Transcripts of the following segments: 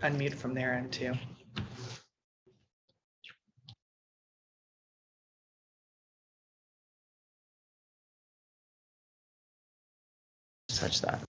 unmute from their end too. Such that.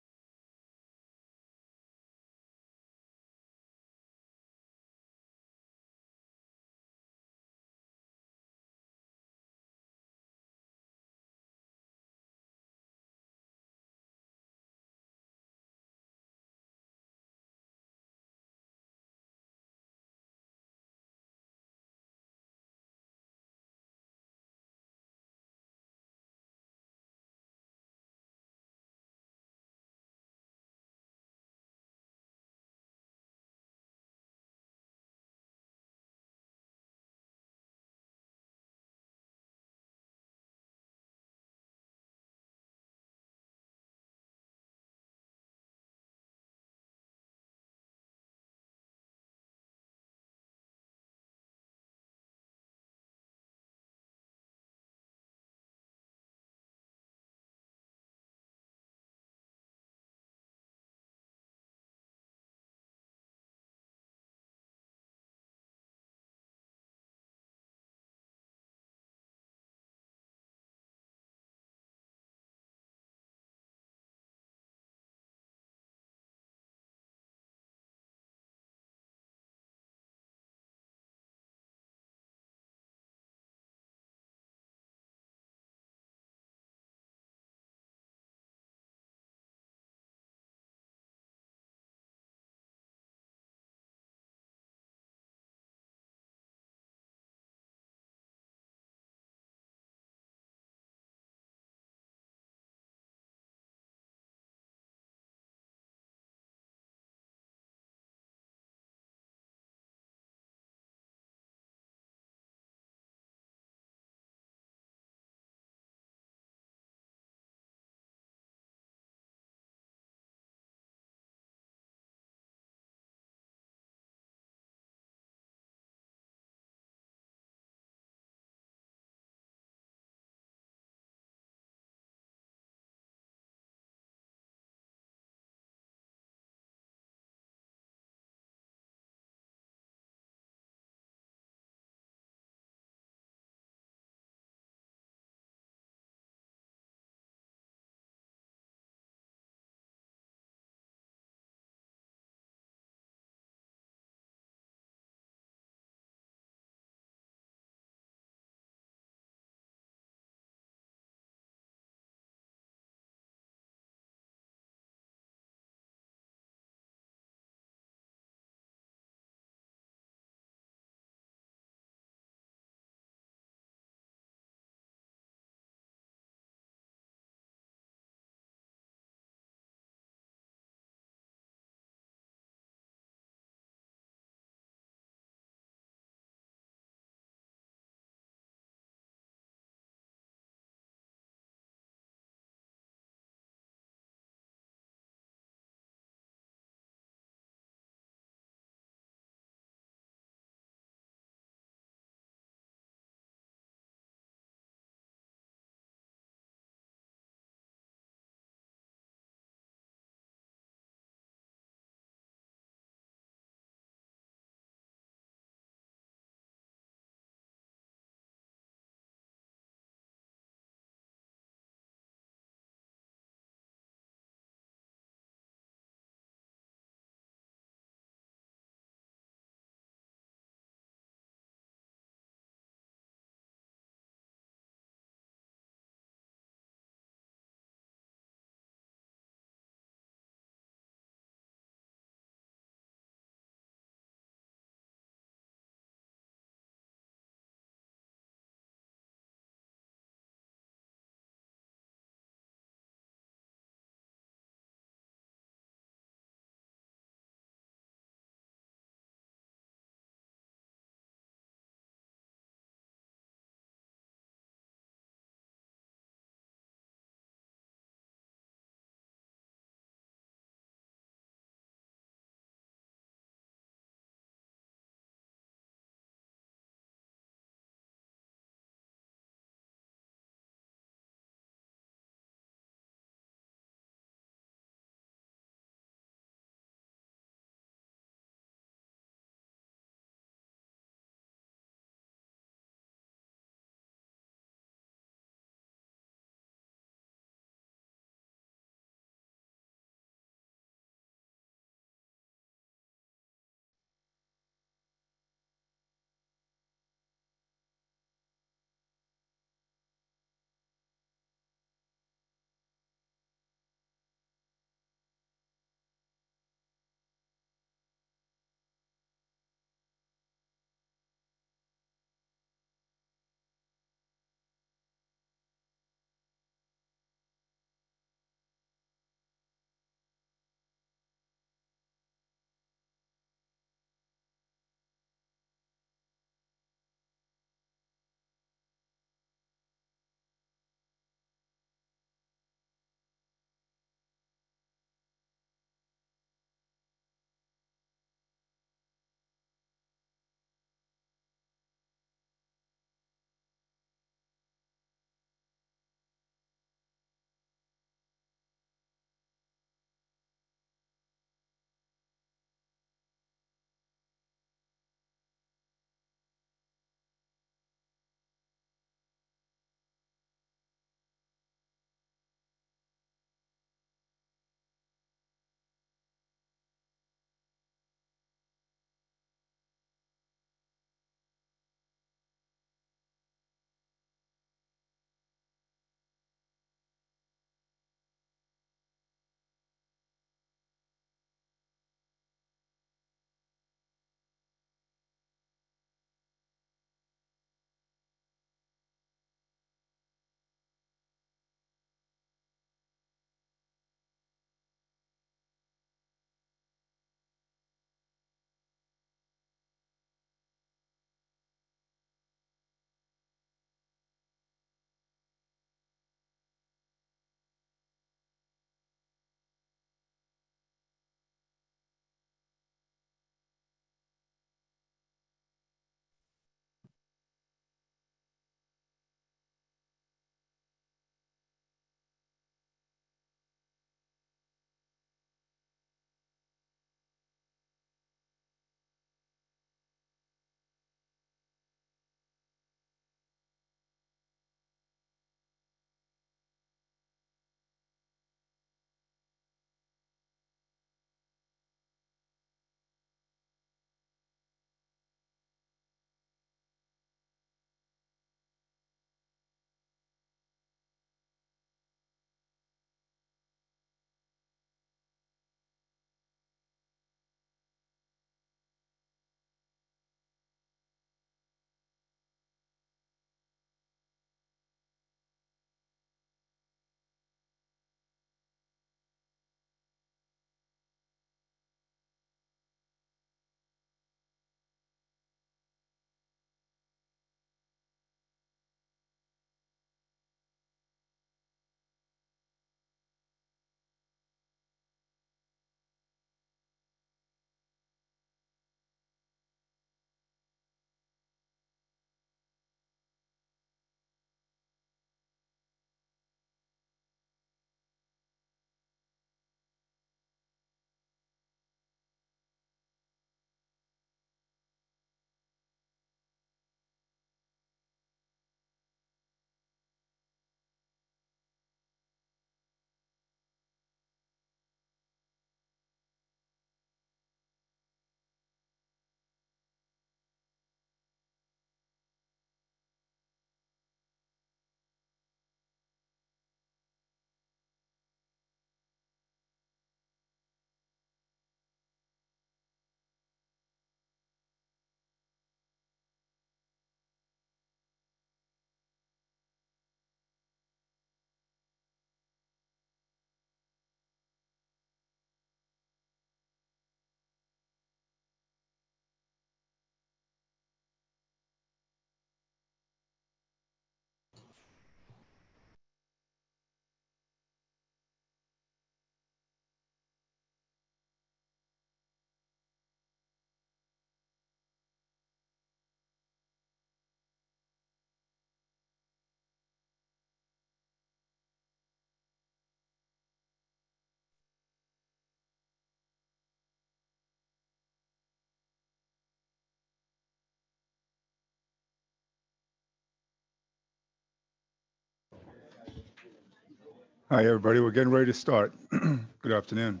Hi, everybody. We're getting ready to start. Good afternoon.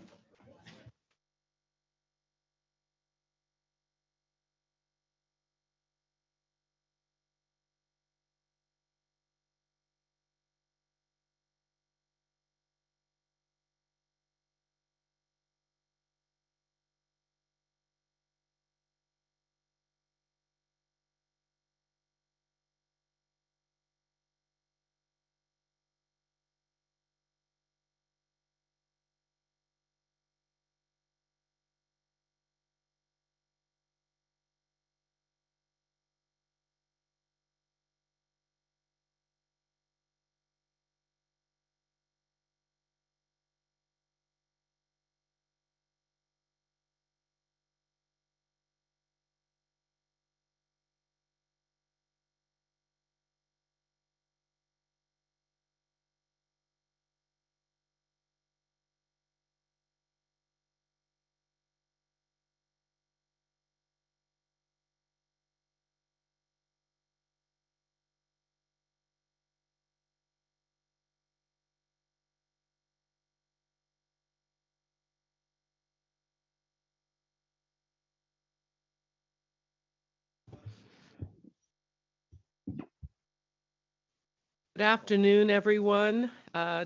Good afternoon, everyone.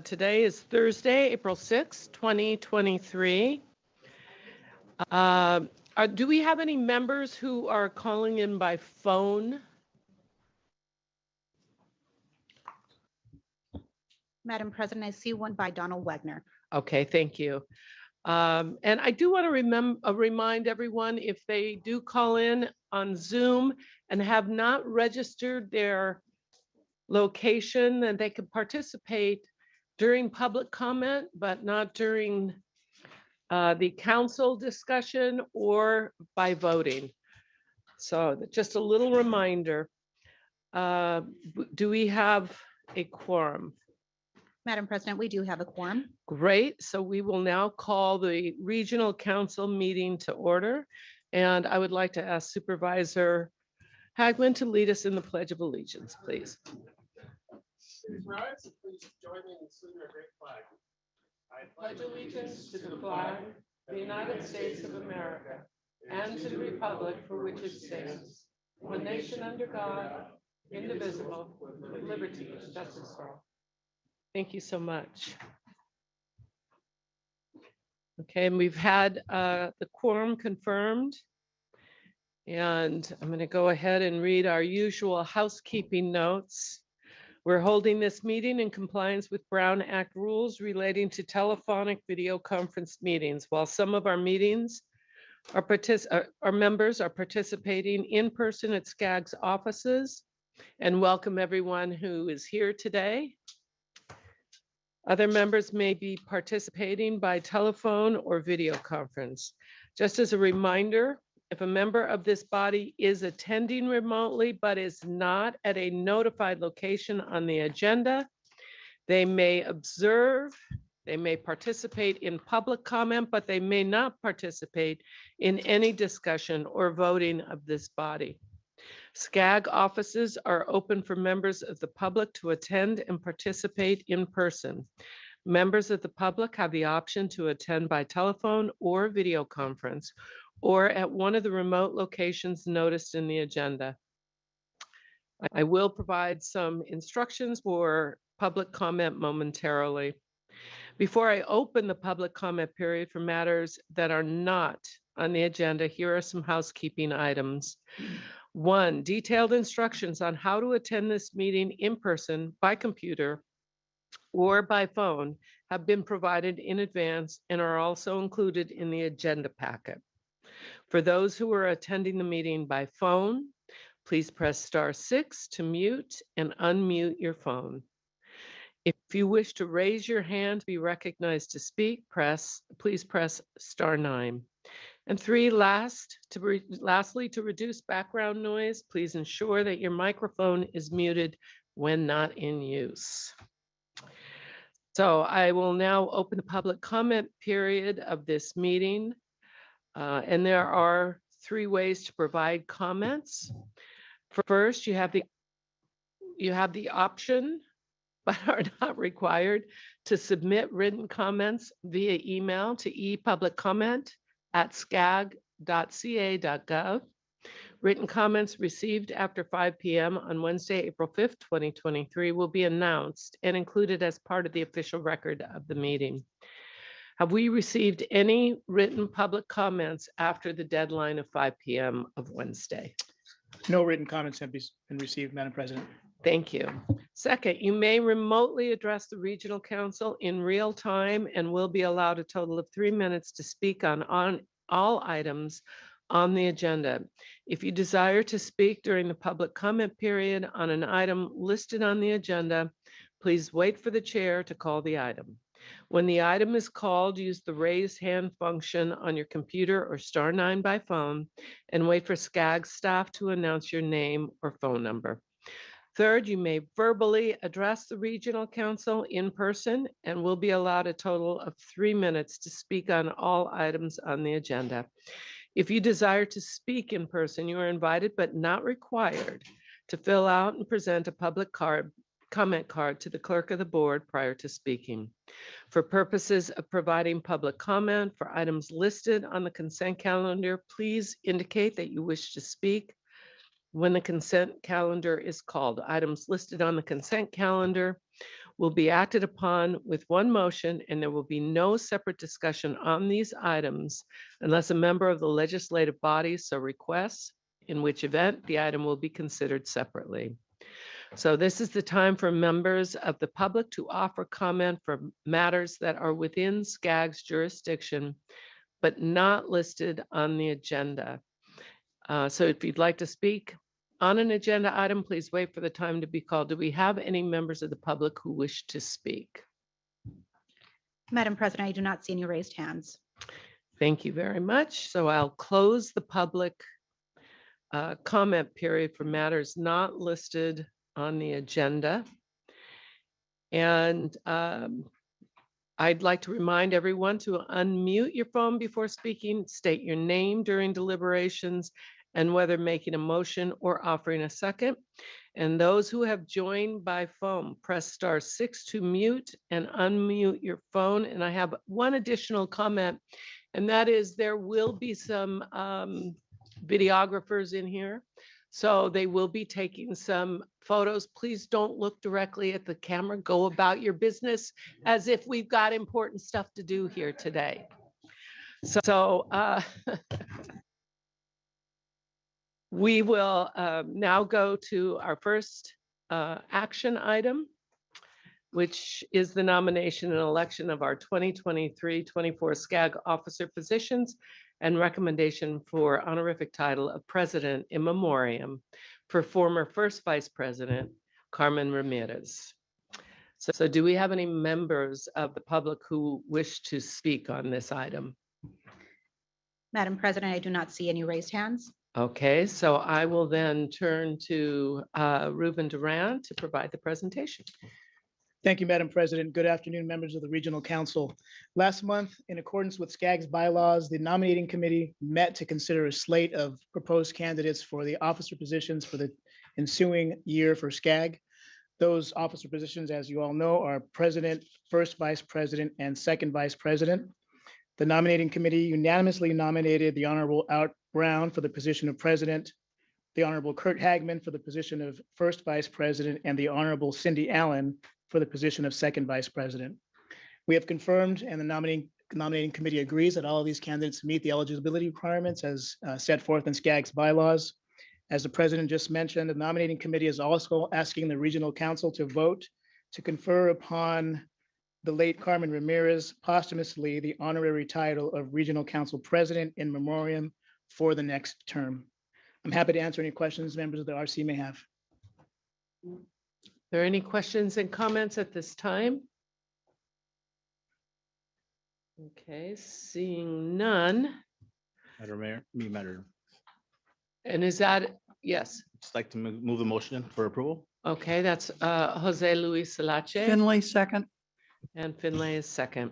Today is Thursday, April 6, 2023. Do we have any members who are calling in by phone? Madam President, I see one by Donald Wagner. Okay, thank you. And I do want to remind everyone, if they do call in on Zoom and have not registered their location, then they could participate during public comment, but not during the council discussion or by voting. So just a little reminder. Do we have a quorum? Madam President, we do have a quorum. Great. So we will now call the regional council meeting to order. And I would like to ask Supervisor Hagman to lead us in the Pledge of Allegiance, please. Please rise. Please join me in saluting our great flag. I pledge allegiance to the flag of the United States of America and to the republic for which it stands, one nation under God, indivisible, with liberty and justice for all. Thank you so much. Okay, and we've had the quorum confirmed. And I'm going to go ahead and read our usual housekeeping notes. We're holding this meeting in compliance with Brown Act rules relating to telephonic video conference meetings. While some of our meetings, our members are participating in person at SCAG's offices, and welcome everyone who is here today. Other members may be participating by telephone or video conference. Just as a reminder, if a member of this body is attending remotely but is not at a notified location on the agenda, they may observe, they may participate in public comment, but they may not participate in any discussion or voting of this body. SCAG offices are open for members of the public to attend and participate in person. Members of the public have the option to attend by telephone or video conference, or at one of the remote locations noticed in the agenda. I will provide some instructions for public comment momentarily. Before I open the public comment period for matters that are not on the agenda, here are some housekeeping items. 1, detailed instructions on how to attend this meeting in person, by computer, or by phone have been provided in advance and are also included in the agenda packet. For those who are attending the meeting by phone, please press *6 to mute and unmute your phone. If you wish to raise your hand to be recognized to speak, please press *9. And 3, lastly, to reduce background noise, please ensure that your microphone is muted when not in use. So I will now open the public comment period of this meeting. And there are 3 ways to provide comments. First, you have the option but are not required to submit written comments via email to epubliccomment@scag.ca.gov. Written comments received after 5 p.m. on Wednesday, April 5th, 2023 will be announced and included as part of the official record of the meeting. Have we received any written public comments after the deadline of 5 p.m. of Wednesday? No written comments have been received, Madam President. Thank you. Second, you may remotely address the Regional Council in real time and will be allowed a total of 3 minutes to speak on all items on the agenda. If you desire to speak during the public comment period on an item listed on the agenda, please wait for the chair to call the item. When the item is called, use the raise hand function on your computer or *9 by phone and wait for SCAG staff to announce your name or phone number. Third, you may verbally address the Regional Council in person and will be allowed a total of 3 minutes to speak on all items on the agenda. If you desire to speak in person, you are invited but not required to fill out and present a public comment card to the clerk of the board prior to speaking. For purposes of providing public comment for items listed on the consent calendar, please indicate that you wish to speak when the consent calendar is called. Items listed on the consent calendar will be acted upon with one motion, and there will be no separate discussion on these items unless a member of the legislative body so requests, in which event the item will be considered separately. So this is the time for members of the public to offer comment for matters that are within SCAG's jurisdiction, but not listed on the agenda. So if you'd like to speak on an agenda item, please wait for the time to be called. Do we have any members of the public who wish to speak? Madam President, I do not see any raised hands. Thank you very much. So I'll close the public comment period for matters not listed on the agenda. And I'd like to remind everyone to unmute your phone before speaking, state your name during deliberations, and whether making a motion or offering a second. And those who have joined by phone, press *6 to mute and unmute your phone. And I have one additional comment, and that is there will be some videographers in here. So they will be taking some photos. Please don't look directly at the camera. Go about your business as if we've got important stuff to do here today. So we will now go to our first action item, which is the nomination and election of our 2023-24 SCAG officer positions and recommendation for honorific title of President in Memoriam for former First Vice President Carmen Ramirez. So do we have any members of the public who wish to speak on this item? Madam President, I do not see any raised hands. Okay, so I will then turn to Ruben Durant to provide the presentation. Thank you, Madam President. Good afternoon, members of the Regional Council. Last month, in accordance with SCAG's bylaws, the nominating committee met to consider a slate of proposed candidates for the officer positions for the ensuing year for SCAG. Those officer positions, as you all know, are President, First Vice President, and Second Vice President. The nominating committee unanimously nominated the Honorable Art Brown for the position of President, the Honorable Kurt Hagman for the position of First Vice President, and the Honorable Cindy Allen for the position of Second Vice President. We have confirmed, and the nominating committee agrees, that all of these candidates meet the eligibility requirements as set forth in SCAG's bylaws. As the President just mentioned, the nominating committee is also asking the Regional Council to vote to confer upon the late Carmen Ramirez posthumously the honorary title of Regional Council President in Memoriam for the next term. I'm happy to answer any questions members of the RC may have. Are there any questions and comments at this time? Okay, seeing none. Madam Mayor, Madam, And is that, yes, just like to move the motion for approval. okay, that's Jose Luis Salache Finley, second. and Finlay is second.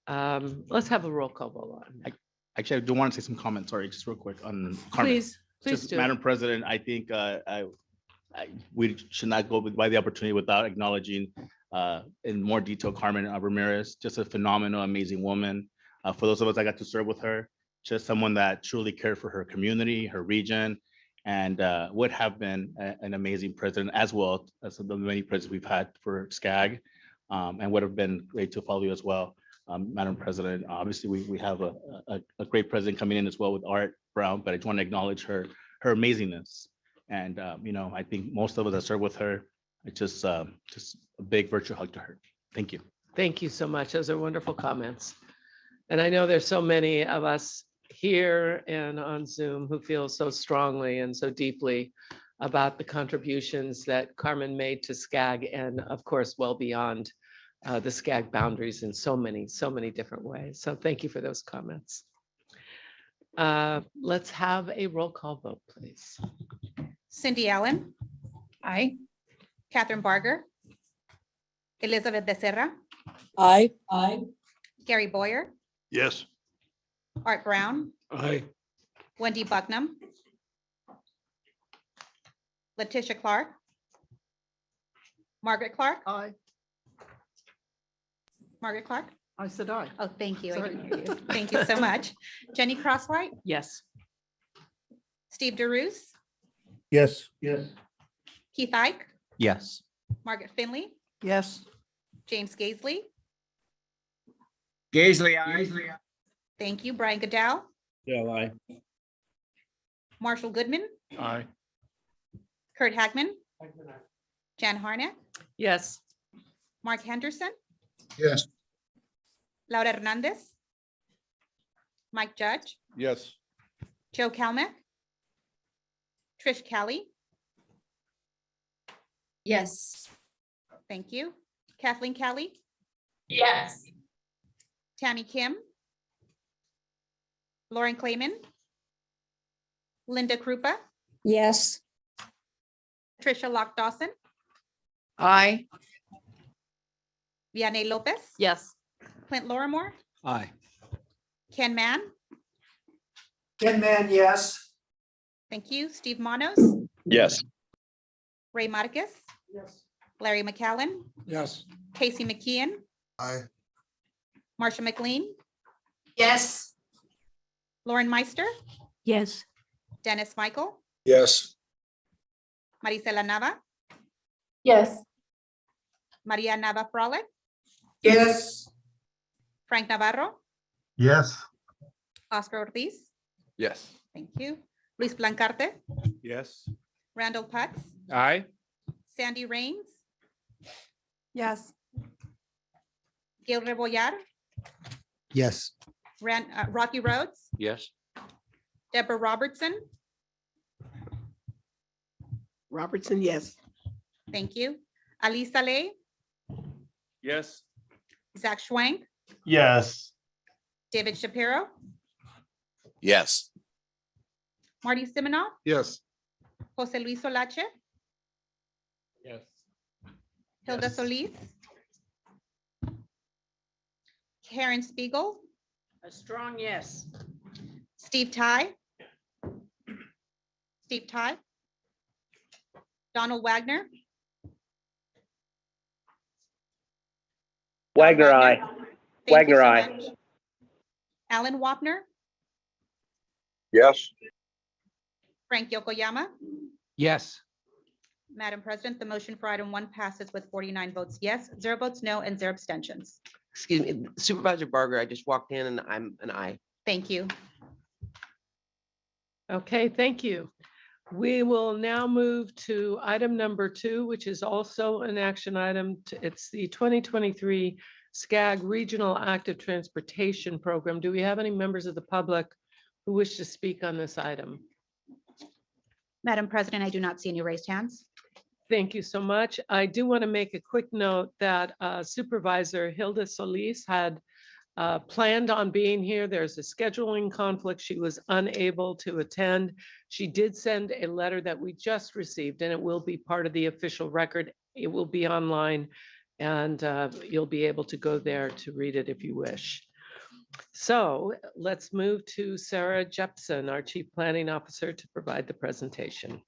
Let's have a roll call vote on. Actually, I do want to say some comments, sorry, just real quick on Carmen. Please Just, do. Madam President, I think we should not go by the opportunity without acknowledging in more detail Carmen Ramirez, just a phenomenal, amazing woman. For those of us that got to serve with her, just someone that truly cared for her community, her region, and would have been an amazing president as well as the many presidents we've had for SCAG, and would have been great to follow you as well, Madam President. Obviously, we have a great president coming in as well with Art Brown, but I just want to acknowledge her amazingness. And I think most of us that serve with her, it's just a big virtual hug to her. Thank you. Thank you so much. Those are wonderful comments. And I know there's so many of us here and on Zoom who feel so strongly and so deeply about the contributions that Carmen made to SCAG, and of course, well beyond the SCAG boundaries in so many different ways. So thank you for those comments. Let's have a roll call vote, please. Cindy Allen. Aye. Catherine Barger. Elizabeth Becerra. Aye. Gary Boyer. Yes. Art Brown. Aye. Wendy Bucknam. Letitia Clark. Margaret Clark. Aye. Margaret Clark. I said aye. Oh, thank you. I Sorry. didn't hear you. Thank you so much. Jenny Crosswhite. Yes. Steve DeRusse. Yes. Keith Ike. Yes. Margaret Finley. Yes. James Gaisley. Gaisley, aye. Thank you. Brian Goodell. Yeah, aye. Marshall Goodman. Aye. Kurt Hagman. Jan Harnack. Yes. Mark Henderson. Yes. Laura Hernandez. Mike Judge. Yes. Joe Calmack. Trish Kelly. Yes. Thank you. Kathleen Kelly. Yes. Tammy Kim. Lauren Clayman. Linda Krupa. Yes. Tricia Lock Dawson. Aye. Vianney Lopez. Yes. Clint Lorimore. Aye. Ken Mann. Ken Man, yes. Thank you. Steve Manos. Yes. Ray Marquez. Yes. Larry McCallan. Yes. Casey McKeon. Aye. Marsha McLean. Yes. Lauren Meister. Yes. Dennis Michael. Yes. Marisela Nava. Yes. Maria Nava Frolic. Yes. Frank Navarro. Yes. Oscar Ortiz. Yes. Thank you. Luis Blancarte. Yes. Randall Putz. Aye. Sandy Rains. Yes. Gil Rebollar. Yes. Rocky Rhodes. Yes. Deborah Robertson. Robertson, yes. Thank you. Ali Saleh. Yes. Zach Schwank. Yes. David Shapiro. Yes. Marty Siminoff. Yes. Jose Luis Solache. Yes. Hilda Yes. Solis. Karen Spiegel. A strong yes. Steve Ty. Steve Ty. Donald Wagner. Wagner, aye. Thank you Wagner, so aye. much. Alan Wapner. Yes. Frank Yokoyama. Yes. Madam President, the motion for item 1 passes with 49 votes yes, 0 votes no, and 0 abstentions. Excuse me, Supervisor Barger, I just walked in and I'm an aye. Thank you. Okay, thank you. We will now move to item number 2, which is also an action item. It's the 2023 SCAG Regional Active Transportation Program. Do we have any members of the public who wish to speak on this item? Madam President, I do not see any raised hands. Thank you so much. I do want to make a quick note that Supervisor Hilda Solis had planned on being here. There's a scheduling conflict. She was unable to attend. She did send a letter that we just received, and it will be part of the official record. It will be online, and you'll be able to go there to read it if you wish. So let's move to Sarah Jepson, our Chief Planning Officer, to provide the presentation.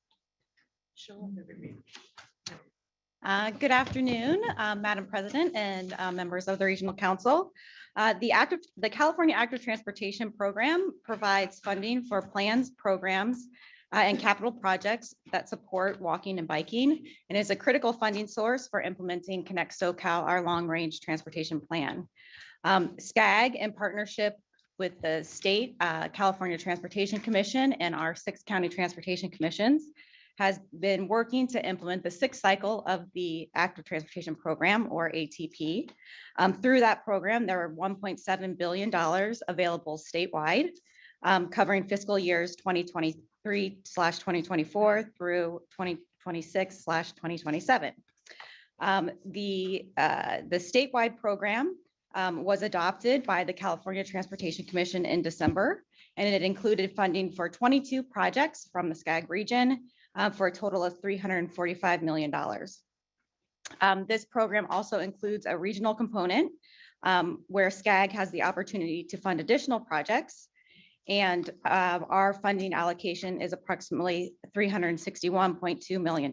Good afternoon, Madam President and members of the Regional Council. The California Active Transportation Program provides funding for plans, programs, and capital projects that support walking and biking, and is a critical funding source for implementing Connect SoCal, our long-range transportation plan. SCAG, in partnership with the state California Transportation Commission and our 6 county transportation commissions, has been working to implement the 6th cycle of the Active Transportation Program, or ATP. Through that program, there are $1.7 billion available statewide, covering fiscal years 2023/2024 through 2026/2027. The statewide program was adopted by the California Transportation Commission in December, and it included funding for 22 projects from the SCAG region, for a total of $345 million. This program also includes a regional component where SCAG has the opportunity to fund additional projects, and our funding allocation is approximately $361.2 million.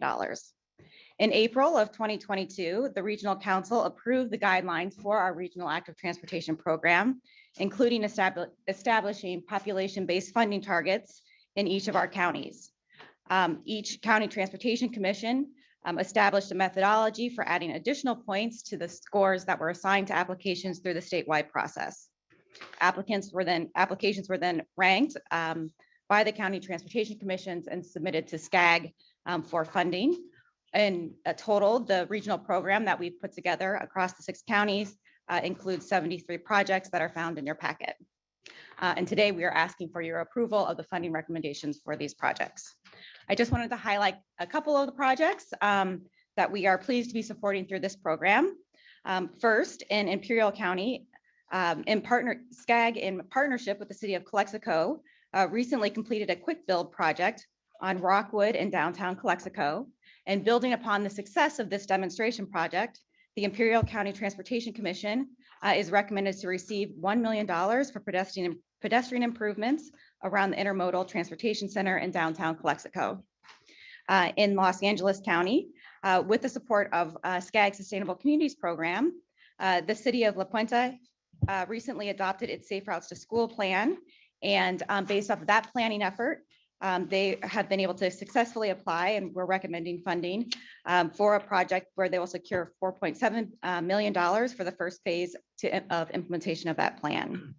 In April of 2022, the Regional Council approved the guidelines for our Regional Active Transportation Program, including establishing population-based funding targets in each of our counties. Each county transportation commission established a methodology for adding additional points to the scores that were assigned to applications through the statewide process. Applications were then ranked by the county transportation commissions and submitted to SCAG for funding. In a total, the regional program that we've put together across the 6 counties includes 73 projects that are found in your packet. And today we are asking for your approval of the funding recommendations for these projects. I just wanted to highlight a couple of the projects that we are pleased to be supporting through this program. First, in Imperial County, SCAG, in partnership with the city of Calexico, recently completed a quick build project on Rockwood in downtown Calexico. And building upon the success of this demonstration project, the Imperial County Transportation Commission is recommended to receive $1 million for pedestrian improvements around the Intermodal Transportation Center in downtown Calexico. In Los Angeles County, with the support of SCAG Sustainable Communities Program, the city of La Puente recently adopted its Safe Routes to School plan. And based off of that planning effort, they have been able to successfully apply, and we're recommending funding for a project where they will secure $4.7 million for the first phase of implementation of that plan.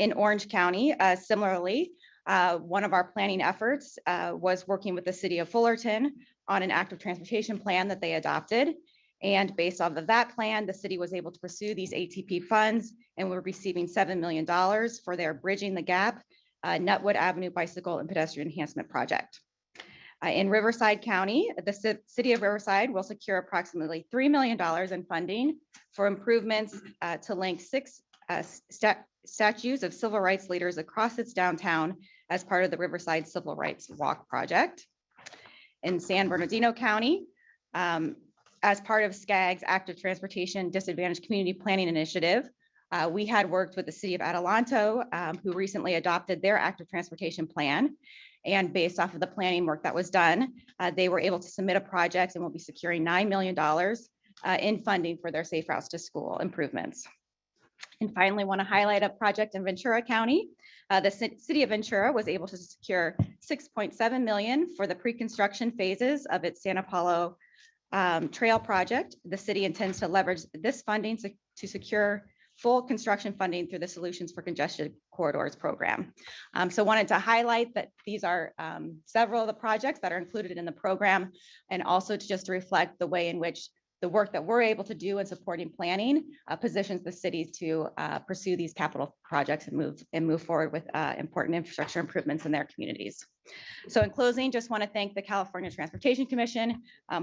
In Orange County, similarly, one of our planning efforts was working with the city of Fullerton on an active transportation plan that they adopted. And based off of that plan, the city was able to pursue these ATP funds, and we're receiving $7 million for their Bridging the Gap Nutwood Avenue Bicycle and Pedestrian Enhancement Project. In Riverside County, the city of Riverside will secure approximately $3 million in funding for improvements to link 6 statues of civil rights leaders across its downtown as part of the Riverside Civil Rights Walk project. In San Bernardino County, as part of SCAG's Active Transportation Disadvantaged Community Planning Initiative, we had worked with the city of Adelanto, who recently adopted their active transportation plan. And based off of the planning work that was done, they were able to submit a project and will be securing $9 million in funding for their Safe Routes to School improvements. And finally, want to highlight a project in Ventura County. The city of Ventura was able to secure $6.7 million for the pre-construction phases of its Santa Paulo Trail project. The city intends to leverage this funding to secure full construction funding through the Solutions for Congested Corridors program. So wanted to highlight that these are several of the projects that are included in the program, and also to just reflect the way in which the work that we're able to do in supporting planning positions the cities to pursue these capital projects and move forward with important infrastructure improvements in their communities. So in closing, just want to thank the California Transportation Commission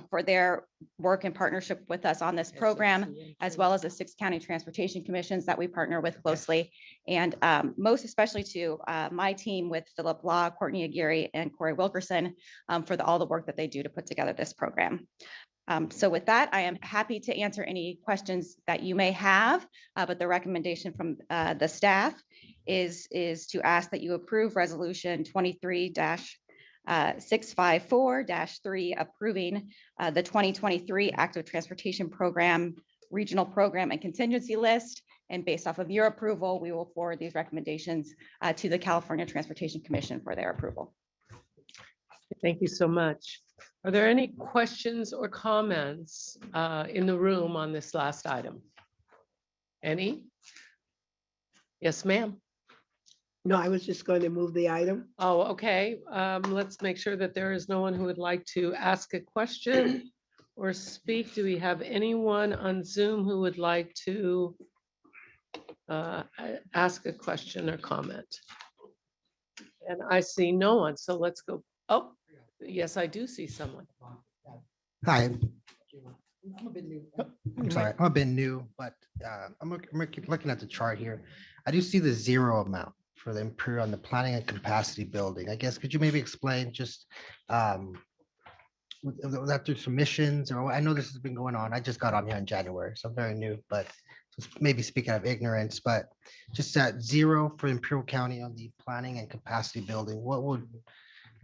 for their work in partnership with us on this program, as well as the 6 county transportation commissions that we partner with closely, and most especially to my team with Philip Law, Courtney Aguirre, and Corey Wilkerson for all the work that they do to put together this program. So with that, I am happy to answer any questions that you may have, but the recommendation from the staff is to ask that you approve resolution 23-20 654-3 approving the 2023 Active Transportation Program, Regional Program and Contingency List. And based off of your approval, we will forward these recommendations to the California Transportation Commission for their approval. Thank you so much. Are there any questions or comments in the room on this last item? Any? Yes, ma'am. No, I was just going to move the item. Oh, okay. Let's make sure that there is no one who would like to ask a question or speak. Do we have anyone on Zoom who would like to ask a question or comment? And I see no one, so let's go. Oh, yes, I do see someone. Hi. I'm sorry, I'm a bit new, but I'm looking at the chart here. I do see the zero amount for the Imperial on the planning and capacity building. I guess, could you maybe explain just was that through submissions, or I know this has been going on. I just got on here in January, so I'm very new, but just maybe speaking of ignorance, but just that zero for Imperial County on the planning and capacity building, what was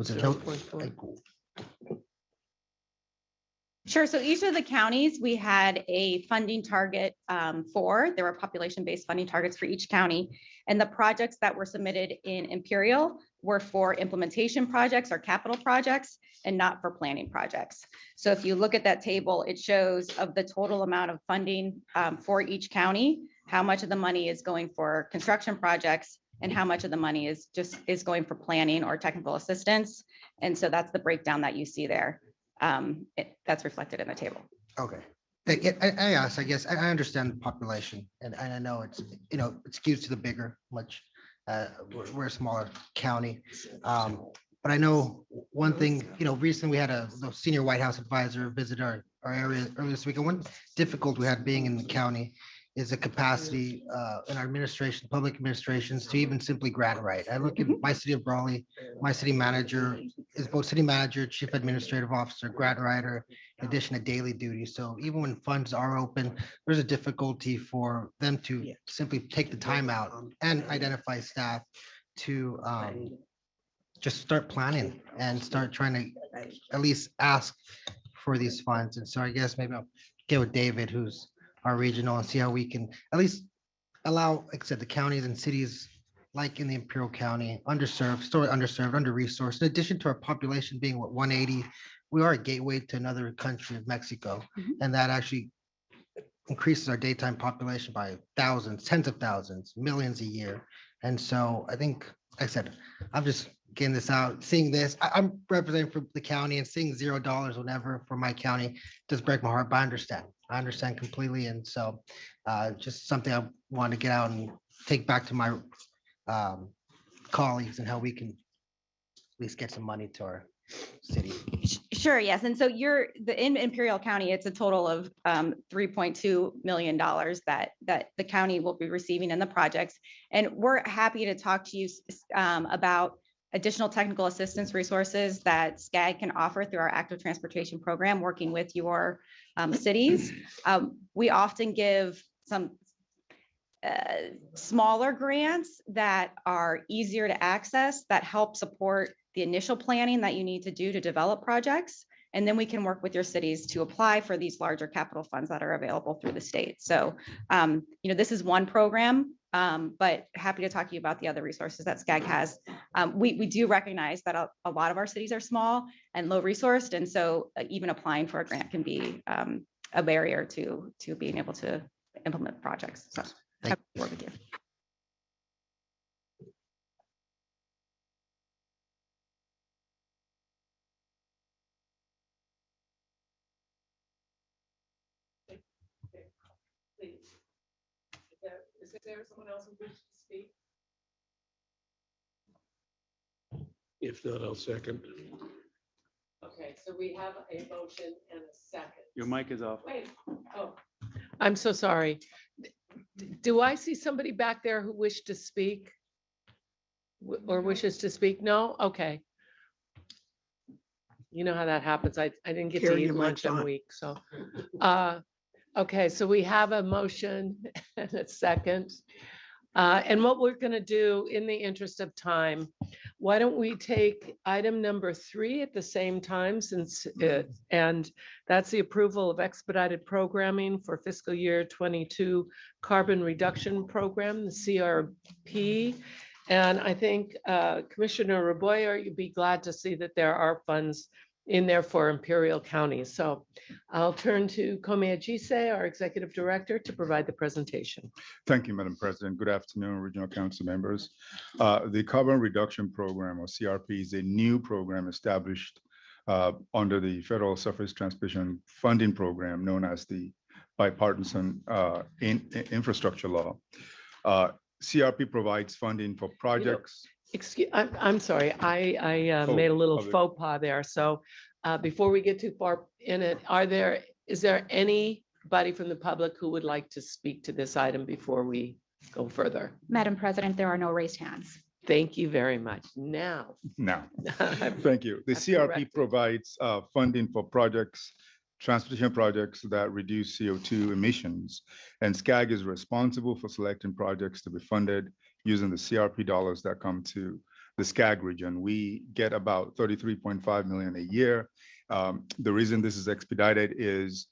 it? 0.4. Sure. So each of the counties, we had a funding target for. There were population-based funding targets for each county. And the projects that were submitted in Imperial were for implementation projects or capital projects and not for planning projects. So if you look at that table, it shows of the total amount of funding for each county, how much of the money is going for construction projects and how much of the money is going for planning or technical assistance. And so that's the breakdown that you see there. That's reflected in the table. Okay. I asked, I guess, I understand the population and I know it's, it skews to the bigger, much, we're a smaller county. But I know one thing, recently we had a senior White House advisor visit our area earlier this week. And one difficulty we had being in the county is the capacity in our administration, public administrations to even simply grant write. I look at my city of Brawley, my city manager is both city manager, chief administrative officer, grant writer, in addition to daily duty. So even when funds are open, there's a difficulty for them to simply take the time out and identify staff to just start planning and start trying to at least ask for these funds. And so I guess maybe I'll get with David, who's our regional, and see how we can at least allow, like I said, the counties and cities like in the Imperial County, underserved, still underserved, under-resourced, in addition to our population being what 180, we are a gateway to another country of Mexico. And that actually increases our daytime population by thousands, tens of thousands, millions a year. And so I think, like I said, I'm just getting this out, seeing this. I'm representing for the county and seeing $0 whenever for my county does break my heart, but I understand completely. And so just something I want to get out and take back to my colleagues and how we can at least get some money to our city. Sure, yes. And so in Imperial County, it's a total of $3.2 million that the county will be receiving in the projects. And we're happy to talk to you about additional technical assistance resources that SCAG can offer through our active transportation program, working with your cities. We often give some smaller grants that are easier to access that help support the initial planning that you need to do to develop projects. And then we can work with your cities to apply for these larger capital funds that are available through the state. So, this is one program, but happy to talk to you about the other resources that SCAG has. We do recognize that a lot of our cities are small and low resourced. And so even applying for a grant can be a barrier to being able to implement projects. So happy to work with you. Is there someone else who wishes to speak? If not, I'll second. Okay, so we have a motion and a second. Your mic is off. Wait, oh, I'm so sorry. Do I see somebody back there who wished to speak? Or wishes to speak? No? Okay. You know how that happens. I didn't get to Carry eat your lunch mic in a on. week, so. Okay, so we have a motion and a second. And what we're going to do in the interest of time, why don't we take item number 3 at the same time and that's the approval of expedited programming for fiscal year 22 carbon reduction program, the CRP. And I think Commissioner Reboyer, you'd be glad to see that there are funds in there for Imperial County. So I'll turn to Kome Ajise, our Executive Director, to provide the presentation. Thank you, Madam President. Good afternoon, Regional Council members. The Carbon Reduction Program, or CRP, is a new program established under the Federal Surface Transportation Funding Program, known as the Bipartisan Infrastructure Law. CRP provides funding for projects. Excuse, I'm sorry, I Oh, made a little okay. faux pas there. So before we get too far in it, is there anybody from the public who would like to speak to this item before we go further? Madam President, there are no raised hands. Thank you very much. Now. Now, thank you. The I've CRP corrected. provides funding for projects, transportation projects that reduce CO2 emissions. And SCAG is responsible for selecting projects to be funded using the CRP dollars that come to the SCAG region. We get about 33.5 million a year. The reason this is expedited is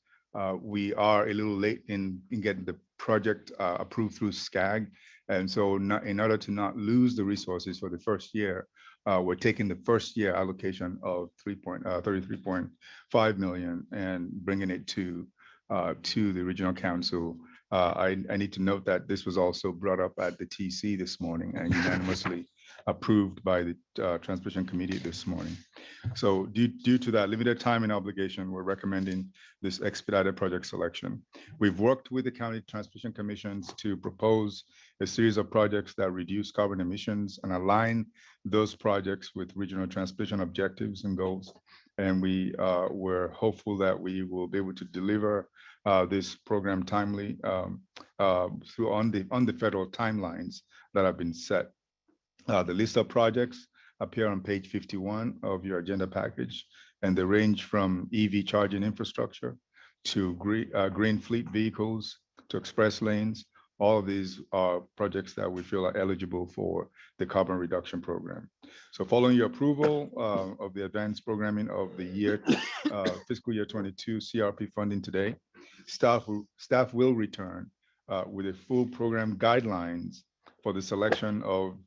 we are a little late in getting the project approved through SCAG. And so in order to not lose the resources for the first year, we're taking the first year allocation of 33.5 million and bringing it to the regional council. I need to note that this was also brought up at the TC this morning and unanimously approved by the Transportation Committee this morning. So due to that limited time and obligation, we're recommending this expedited project selection. We've worked with the County Transportation Commissions to propose a series of projects that reduce carbon emissions and align those projects with regional transportation objectives and goals. And we're hopeful that we will be able to deliver this program timely through on the federal timelines that have been set. The list of projects appear on page 51 of your agenda package, and they range from EV charging infrastructure to green fleet vehicles to express lanes. All of these are projects that we feel are eligible for the carbon reduction program. So following your approval of the advanced programming of the year fiscal year 22 CRP funding today, staff will return with a full program guidelines for the selection of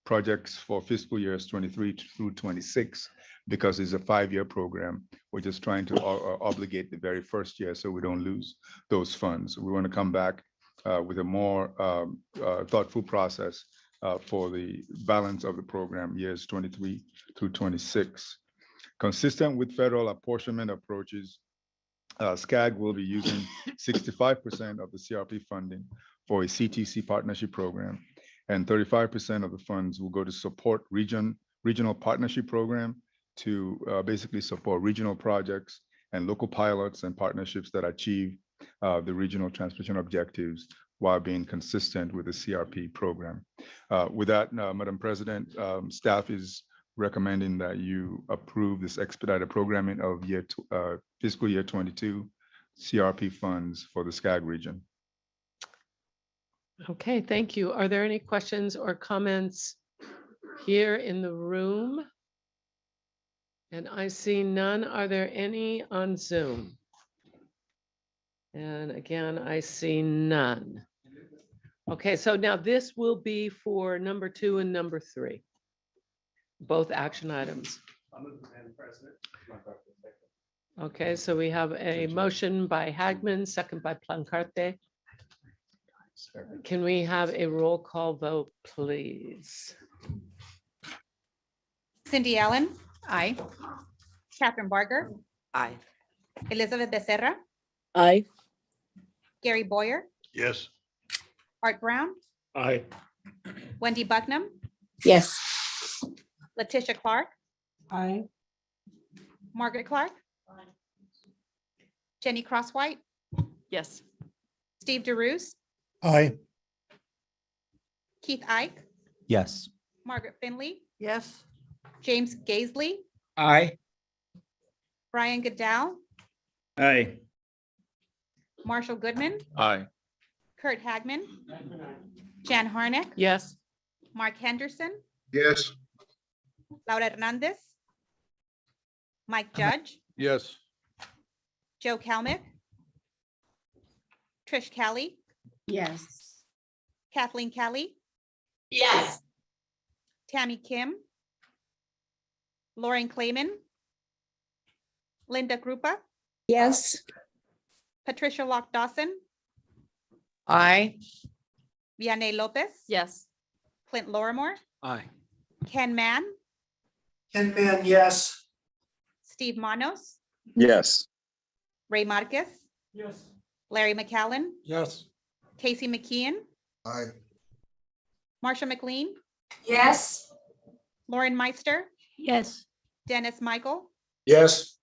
projects for fiscal years 23 through 26, because it's a 5-year program. We're just trying to obligate the very first year so we don't lose those funds. We want to come back with a more thoughtful process for the balance of the program years 23 through 26. Consistent with federal apportionment approaches, SCAG will be using 65% of the CRP funding for a CTC partnership program, and 35% of the funds will go to support regional partnership program to basically support regional projects and local pilots and partnerships that achieve the regional transportation objectives while being consistent with the CRP program. With that, Madam President, staff is recommending that you approve this expedited programming of fiscal year 22 CRP funds for the SCAG region. Okay, thank you. Are there any questions or comments here in the room? And I see none. Are there any on Zoom? And again, I see none. Okay, so now this will be for number 2 and number 3, both action items. Okay, so we have a motion by Hagman, second by Plancarte. Can we have a roll call vote, please? Cindy Allen. Aye. Catherine Barger. Aye. Elizabeth Becerra. Aye. Gary Boyer. Yes. Art Brown. Aye. Wendy Bucknam. Yes. Letitia Clark. Aye. Margaret Clark. Jenny Crosswhite. Yes. Steve DeRoos. Aye. Keith Ike. Yes. Margaret Finley. Yes. James Gaisley. Aye. Brian Goodell. Aye. Marshall Goodman. Aye. Kurt Hagman. Jan Harnick, Yes. Mark Henderson, Yes. Laura Hernandez, Mike Judge, Yes. Joe Calmick, Trish Kelly, Yes. Kathleen Kelly, Yes. Tammy Kim, Lauren Clayman, Linda Krupa, Yes. Patricia Lock Dawson, Aye. Vianney Lopez, Yes. Clint Lorimore, Aye. Ken Mann, Ken Man, yes. Steve Manos, Yes. Ray Marquez, Yes. Larry McCallan, Yes. Casey McKeon, Aye. Marsha McLean, Yes. Lauren Meister, Yes. Dennis Michael, Yes.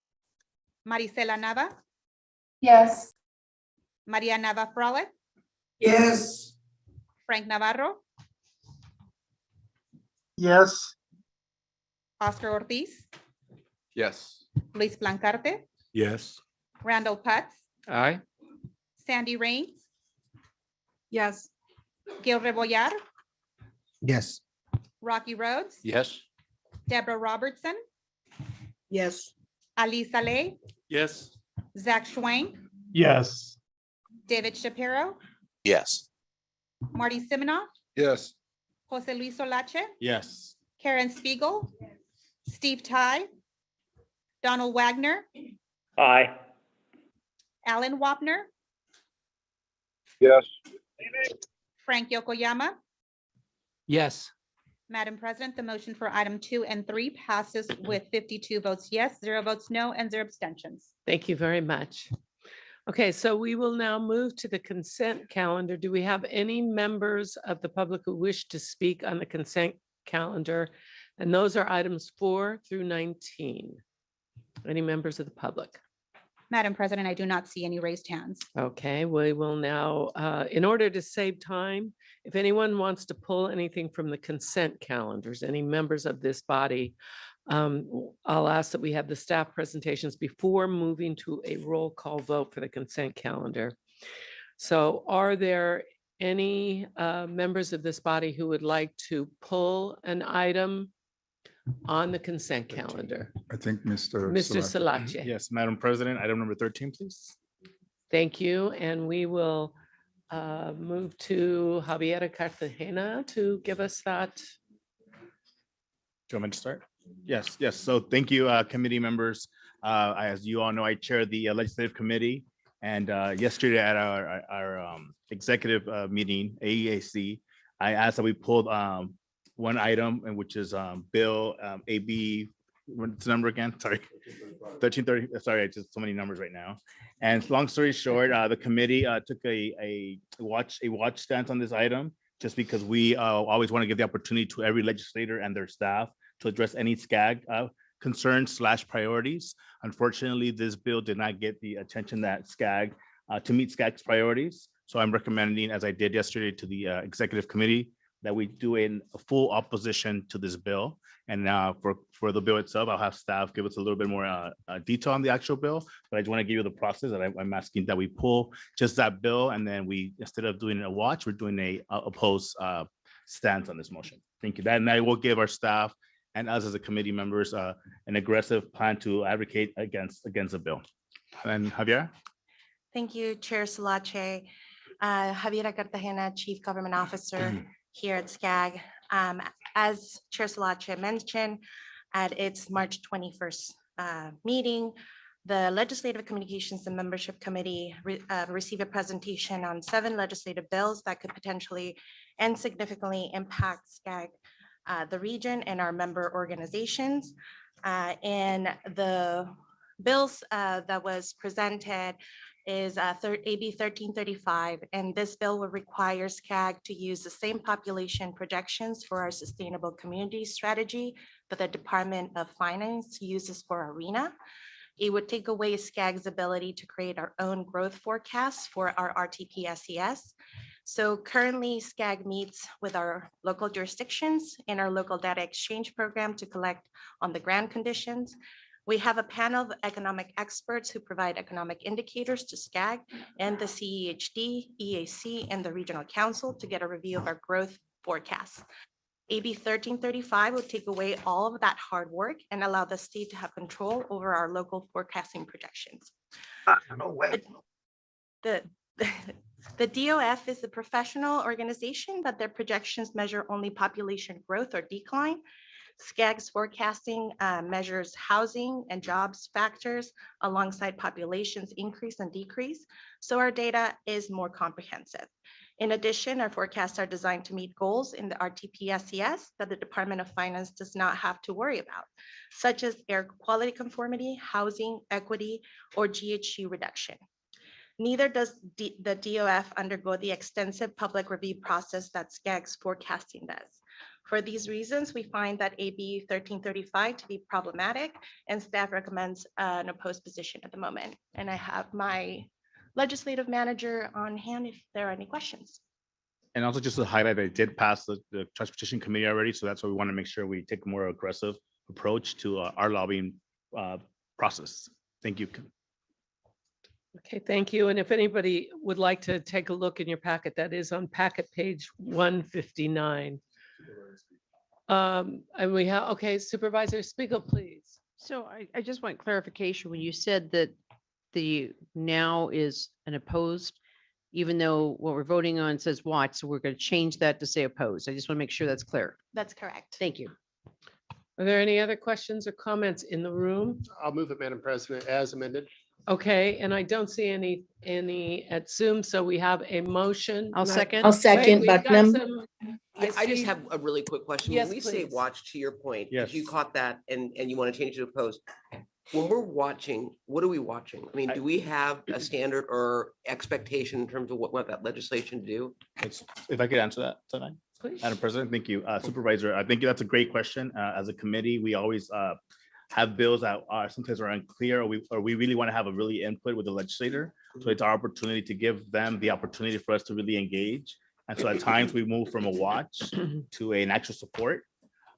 Maricela Nava, Yes. Maria Nava Frollet, Yes. Frank Navarro, Yes. Oscar Ortiz, Yes. Luis Blancarte, Yes. Randall Putz, Aye. Sandy Rains, Yes. Gil Rebollar, Yes. Rocky Rhodes, Yes. Deborah Robertson, Yes. Ali Saleh, Yes. Zach Schwank, Yes. David Shapiro, Yes. Marty Siminoff, Yes. Jose Luis Solache, Yes. Karen Spiegel, Steve Ty, Donald Wagner, Aye. Alan Wapner, Yes. Frank Yokoyama. Yes. Madam President, the motion for item 2 and 3 passes with 52 votes yes, 0 votes no, and 0 abstentions. Thank you very much. Okay, so we will now move to the consent calendar. Do we have any members of the public who wish to speak on the consent calendar? And those are items 4 through 19. Any members of the public? Madam President, I do not see any raised hands. Okay, we will now, in order to save time, if anyone wants to pull anything from the consent calendars, any members of this body, I'll ask that we have the staff presentations before moving to a roll call vote for the consent calendar. So are there any members of this body who would like to pull an item on the consent calendar? I think Mr. Mr. Salakia. Salache. Yes, Madam President, item number 13, please. Thank you. And we will move to Javiera Cartagena to give us that. Do you want me to start? Yes, yes. So thank you, committee members. As you all know, I chair the legislative committee. And yesterday at our executive meeting, AEAC, I asked that we pulled one item, and which is Bill AB, what's the number again? Sorry, 1330. Sorry, I just so many numbers right now. And long story short, the committee took a watch stance on this item, just because we always want to give the opportunity to every legislator and their staff to address any SCAG concerns / priorities. Unfortunately, this bill did not get the attention that SCAG to meet SCAG's priorities. So I'm recommending, as I did yesterday to the executive committee, that we do a full opposition to this bill. And for the bill itself, I'll have staff give us a little bit more detail on the actual bill, but I just want to give you the process that I'm asking that we pull just that bill, and then we, instead of doing a watch, we're doing a opposed stance on this motion. Thank you. That, and I will give our staff and us as a committee members an aggressive plan to advocate against the bill. And Javier? Thank you, Chair Salache. Javiera Cartagena, Chief Government Officer here at SCAG. As Chair Salache mentioned, at its March 21st meeting, the Legislative Communications and Membership Committee received a presentation on 7 legislative bills that could potentially and significantly impact SCAG, the region, and our member organizations. And the bills that was presented is AB 1335, and this bill will require SCAG to use the same population projections for our sustainable community strategy that the Department of Finance uses for ARENA. It would take away SCAG's ability to create our own growth forecasts for our RTP SES. So currently SCAG meets with our local jurisdictions in our local data exchange program to collect on the grant conditions. We have a panel of economic experts who provide economic indicators to SCAG and the CEHD, EAC, and the Regional Council to get a review of our growth forecasts. AB 1335 will take away all of that hard work and allow the state to have control over our local forecasting projections. No way. The DOF is a professional organization, but their projections measure only population growth or decline. SCAG's forecasting measures housing and jobs factors alongside populations increase and decrease. So our data is more comprehensive. In addition, our forecasts are designed to meet goals in the RTP-SES that the Department of Finance does not have to worry about, such as air quality conformity, housing equity, or GHG reduction. Neither does the DOF undergo the extensive public review process that SCAG's forecasting does. For these reasons, we find that AB 1335 to be problematic, and staff recommends an opposed position at the moment. And I have my legislative manager on hand if there are any questions. And also just to highlight that it did pass the Transportation Committee already, so that's why we want to make sure we take a more aggressive approach to our lobbying process. Thank you. Okay, thank you. And if anybody would like to take a look in your packet, that is on packet page 159. And we have, okay, Supervisor Spiegel, please. So I just want clarification. When you said that the now is an opposed, even though what we're voting on says watch, so we're going to change that to say opposed. I just want to make sure that's clear. That's correct. Thank you. Are there any other questions or comments in the room? I'll move it, Madam President, as amended. Okay, and I don't see any at Zoom, so we have a motion. I'll second. I'll second Wait, we've got Bucknam. some- I just see- have a really quick question. Yes, When we say please. watch, to your point, Yes. if you caught that and you want to change it to opposed, when we're watching, what are we watching? I mean, do we have a standard or expectation in terms of what that legislation do? If I could answer that tonight. Please. Madam President, thank you. Supervisor, I think that's a great question. As a committee, we always have bills that are sometimes are unclear, or we really want to have a really input with the legislator. So it's our opportunity to give them the opportunity for us to really engage. And so at times we move from a watch to an actual support.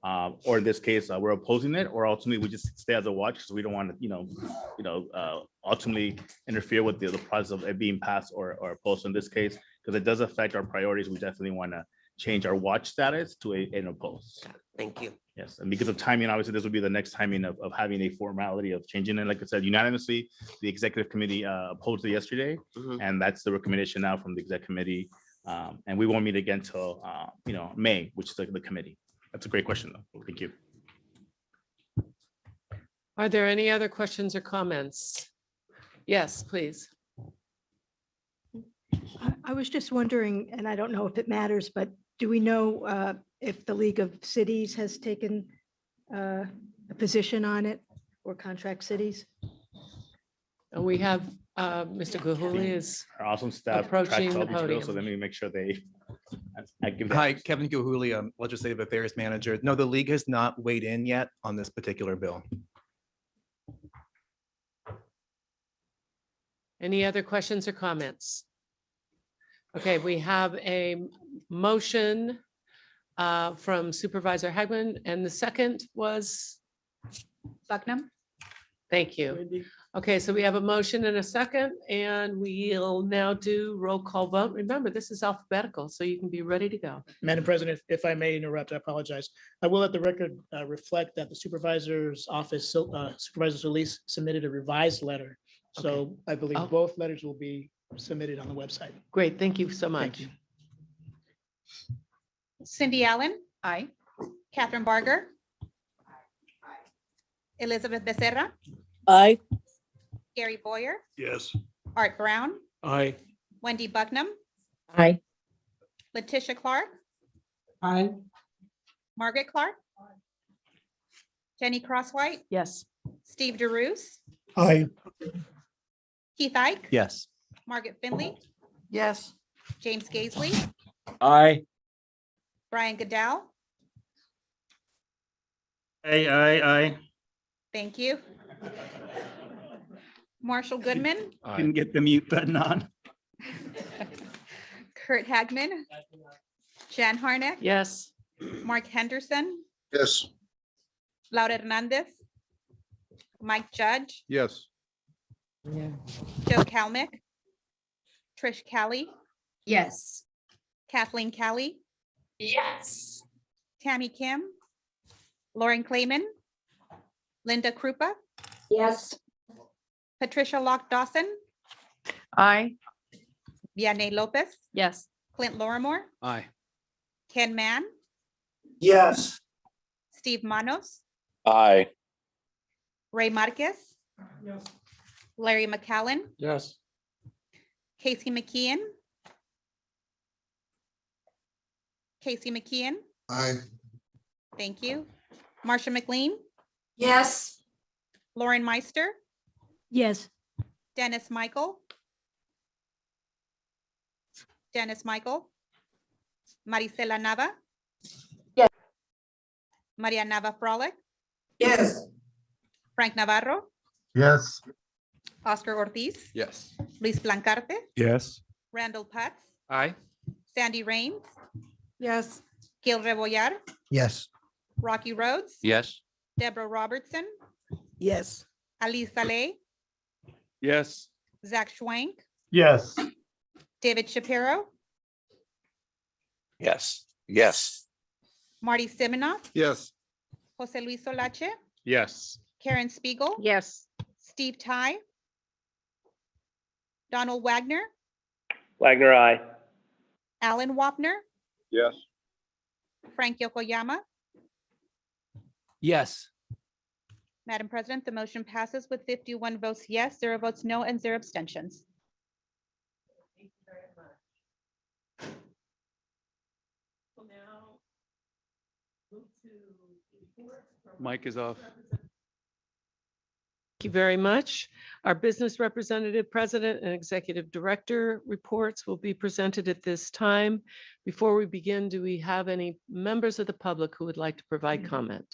Or in this case, we're opposing it, or ultimately we just stay as a watch because we don't want to, ultimately interfere with the process of it being passed or opposed in this case, because it does affect our priorities. We definitely want to change our watch status to an opposed. Thank you. Yes, and because of timing, obviously, this will be the next timing of having a formality of changing it. Like I said, unanimously, the executive committee opposed it yesterday, and that's the recommendation now from the exec committee. And we won't meet again till May, which is the committee. That's a great question, though. Thank you. Are there any other questions or comments? Yes, please. I was just wondering, and I don't know if it matters, but do we know if the League of Cities has taken a position on it or contract cities? And we have Mr. Gahuli is Our awesome staff approaching tracks the all these bills, podium. so let me make sure they. I give that. Hi, Kevin Gahuli, Legislative Affairs Manager. No, the league has not weighed in yet on this particular bill. Any other questions or comments? Okay, we have a motion from Supervisor Hagman, and the second was, Bucknam. thank you. Okay, so we have a motion and a second, and we'll now do roll call vote. Remember, this is alphabetical, so you can be ready to go. Madam President, if I may interrupt, I apologize. I will let the record reflect that the supervisor's office, Supervisor Solis submitted a revised letter. So I believe Oh. both letters will be submitted on the website. Great, thank you so much. Thank you. Cindy Allen. Aye. Catherine Barger. Elizabeth Becerra. Aye. Gary Boyer. Yes. Art Brown. Aye. Wendy Bucknam. Aye. Letitia Clark. Aye. Margaret Clark. Jenny Crosswhite. Yes. Steve DeRusse. Aye. Keith Ike. Yes. Margaret Finley. Yes. James Gaisley. Aye. Brian Goodell. Aye. Thank you. Marshall Goodman. Didn't get the mute button on. Kurt Hagman. Jan Harnack. Yes. Mark Henderson. Yes. Laura Hernandez. Mike Judge, Yes. Joe Calmick, Trish Kelly, Yes. Kathleen Kelly, Yes. Tammy Kim, Lauren Clayman, Linda Krupa, Yes. Patricia Lock Dawson, Aye. Vianney Lopez, Yes. Clint Lorimore, Aye. Ken Mann, Yes. Steve Manos, Aye. Ray Marquez, Larry McCallan, Yes. Casey McKeon. Casey McKeon, Aye. thank you. Marsha McLean, Yes. Lauren Meister, Yes. Dennis Michael. Dennis Michael. Maricela Nava. Yes. Maria Nava Frolic, Yes. Frank Navarro, Yes. Oscar Ortiz, Yes. Luis Blancarte, Yes. Randall Putz, Aye. Sandy Raines, Yes. Gil Rebollar, Yes. Rocky Rhodes, Yes. Deborah Robertson, Yes. Ali Saleh, Yes. Zach Schwank, Yes. David Shapiro, Yes. Yes. Marty Siminoff, Yes. Jose Luis Solache, Yes. Karen Spiegel, Yes. Steve Ty, Donald Wagner, Wagner, aye. Alan Wapner, Yes. Frank Yokoyama. Yes. Madam President, the motion passes with 51 votes yes, 0 votes no, and 0 abstentions. Mike is off. Thank you very much. Our business representative, president, and executive director reports will be presented at this time. Before we begin, do we have any members of the public who would like to provide comment?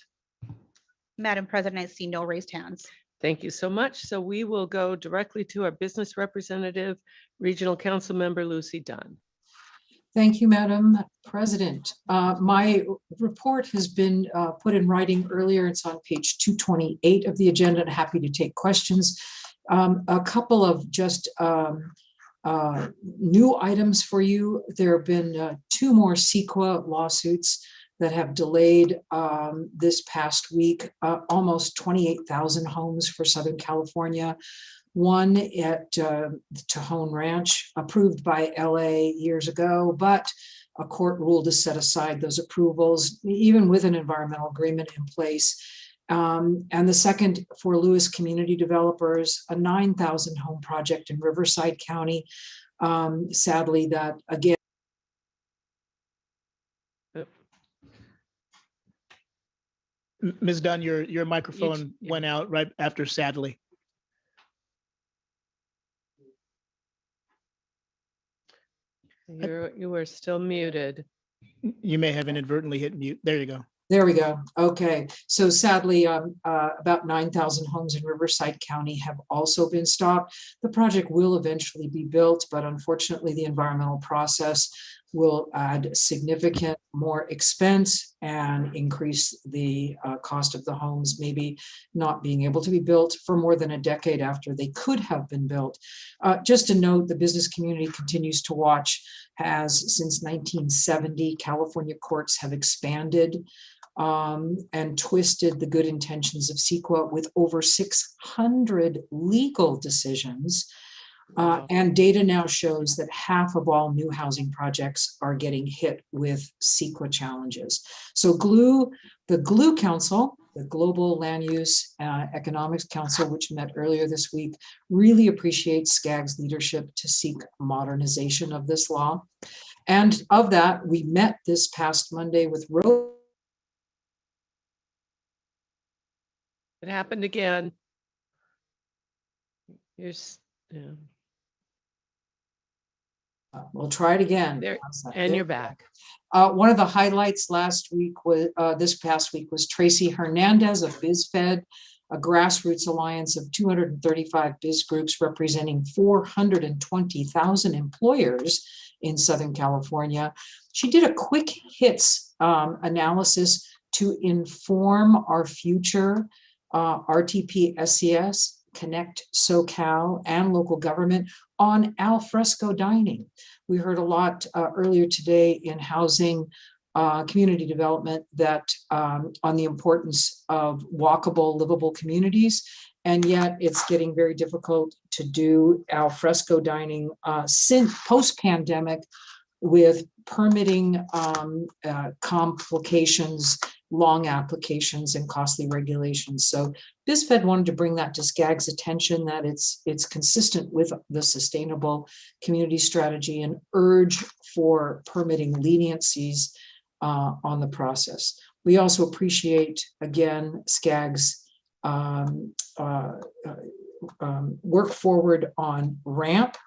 Madam President, I see no raised hands. Thank you so much. So we will go directly to our business representative, Regional Council Member Lucy Dunn. Thank you, Madam President. My report has been put in writing earlier. It's on page 228 of the agenda. I'm happy to take questions. A couple of just new items for you. There have been 2 more CEQA lawsuits that have delayed this past week, almost 28,000 homes for Southern California. One at Tejon Ranch, approved by LA years ago, but a court ruled to set aside those approvals, even with an environmental agreement in place. And the second for Lewis Community Developers, a 9,000 home project in Riverside County. Sadly, that again. Ms. Dunn, your microphone went out right after sadly. You were still muted. You may have inadvertently hit mute. There you go. There we go. Okay. So sadly, about 9,000 homes in Riverside County have also been stopped. The project will eventually be built, but unfortunately, the environmental process will add significant more expense and increase the cost of the homes, maybe not being able to be built for more than a decade after they could have been built. Just to note, the business community continues to watch, as since 1970, California courts have expanded and twisted the good intentions of CEQA with over 600 legal decisions. And data now shows that half of all new housing projects are getting hit with CEQA challenges. So the GLUE Council, the Global Land Use Economics Council, which met earlier this week, really appreciates SCAG's leadership to seek modernization of this law. And of that, we met this past Monday with It happened again. We'll try it again. There, and you're back. One of the highlights last week was this past week was Tracy Hernandez of BizFed, a grassroots alliance of 235 biz groups representing 420,000 employers in Southern California. She did a quick hits analysis to inform our future RTP SCS, Connect SoCal, and local government on al fresco dining. We heard a lot earlier today in housing, community development, that on the importance of walkable, livable communities. And yet it's getting very difficult to do al fresco dining since post-pandemic, with permitting complications, long applications, and costly regulations. So BizFed wanted to bring that to SCAG's attention, that it's consistent with the sustainable community strategy, and urge for permitting leniencies on the process. We also appreciate, again, SCAG's work forward on RAMP,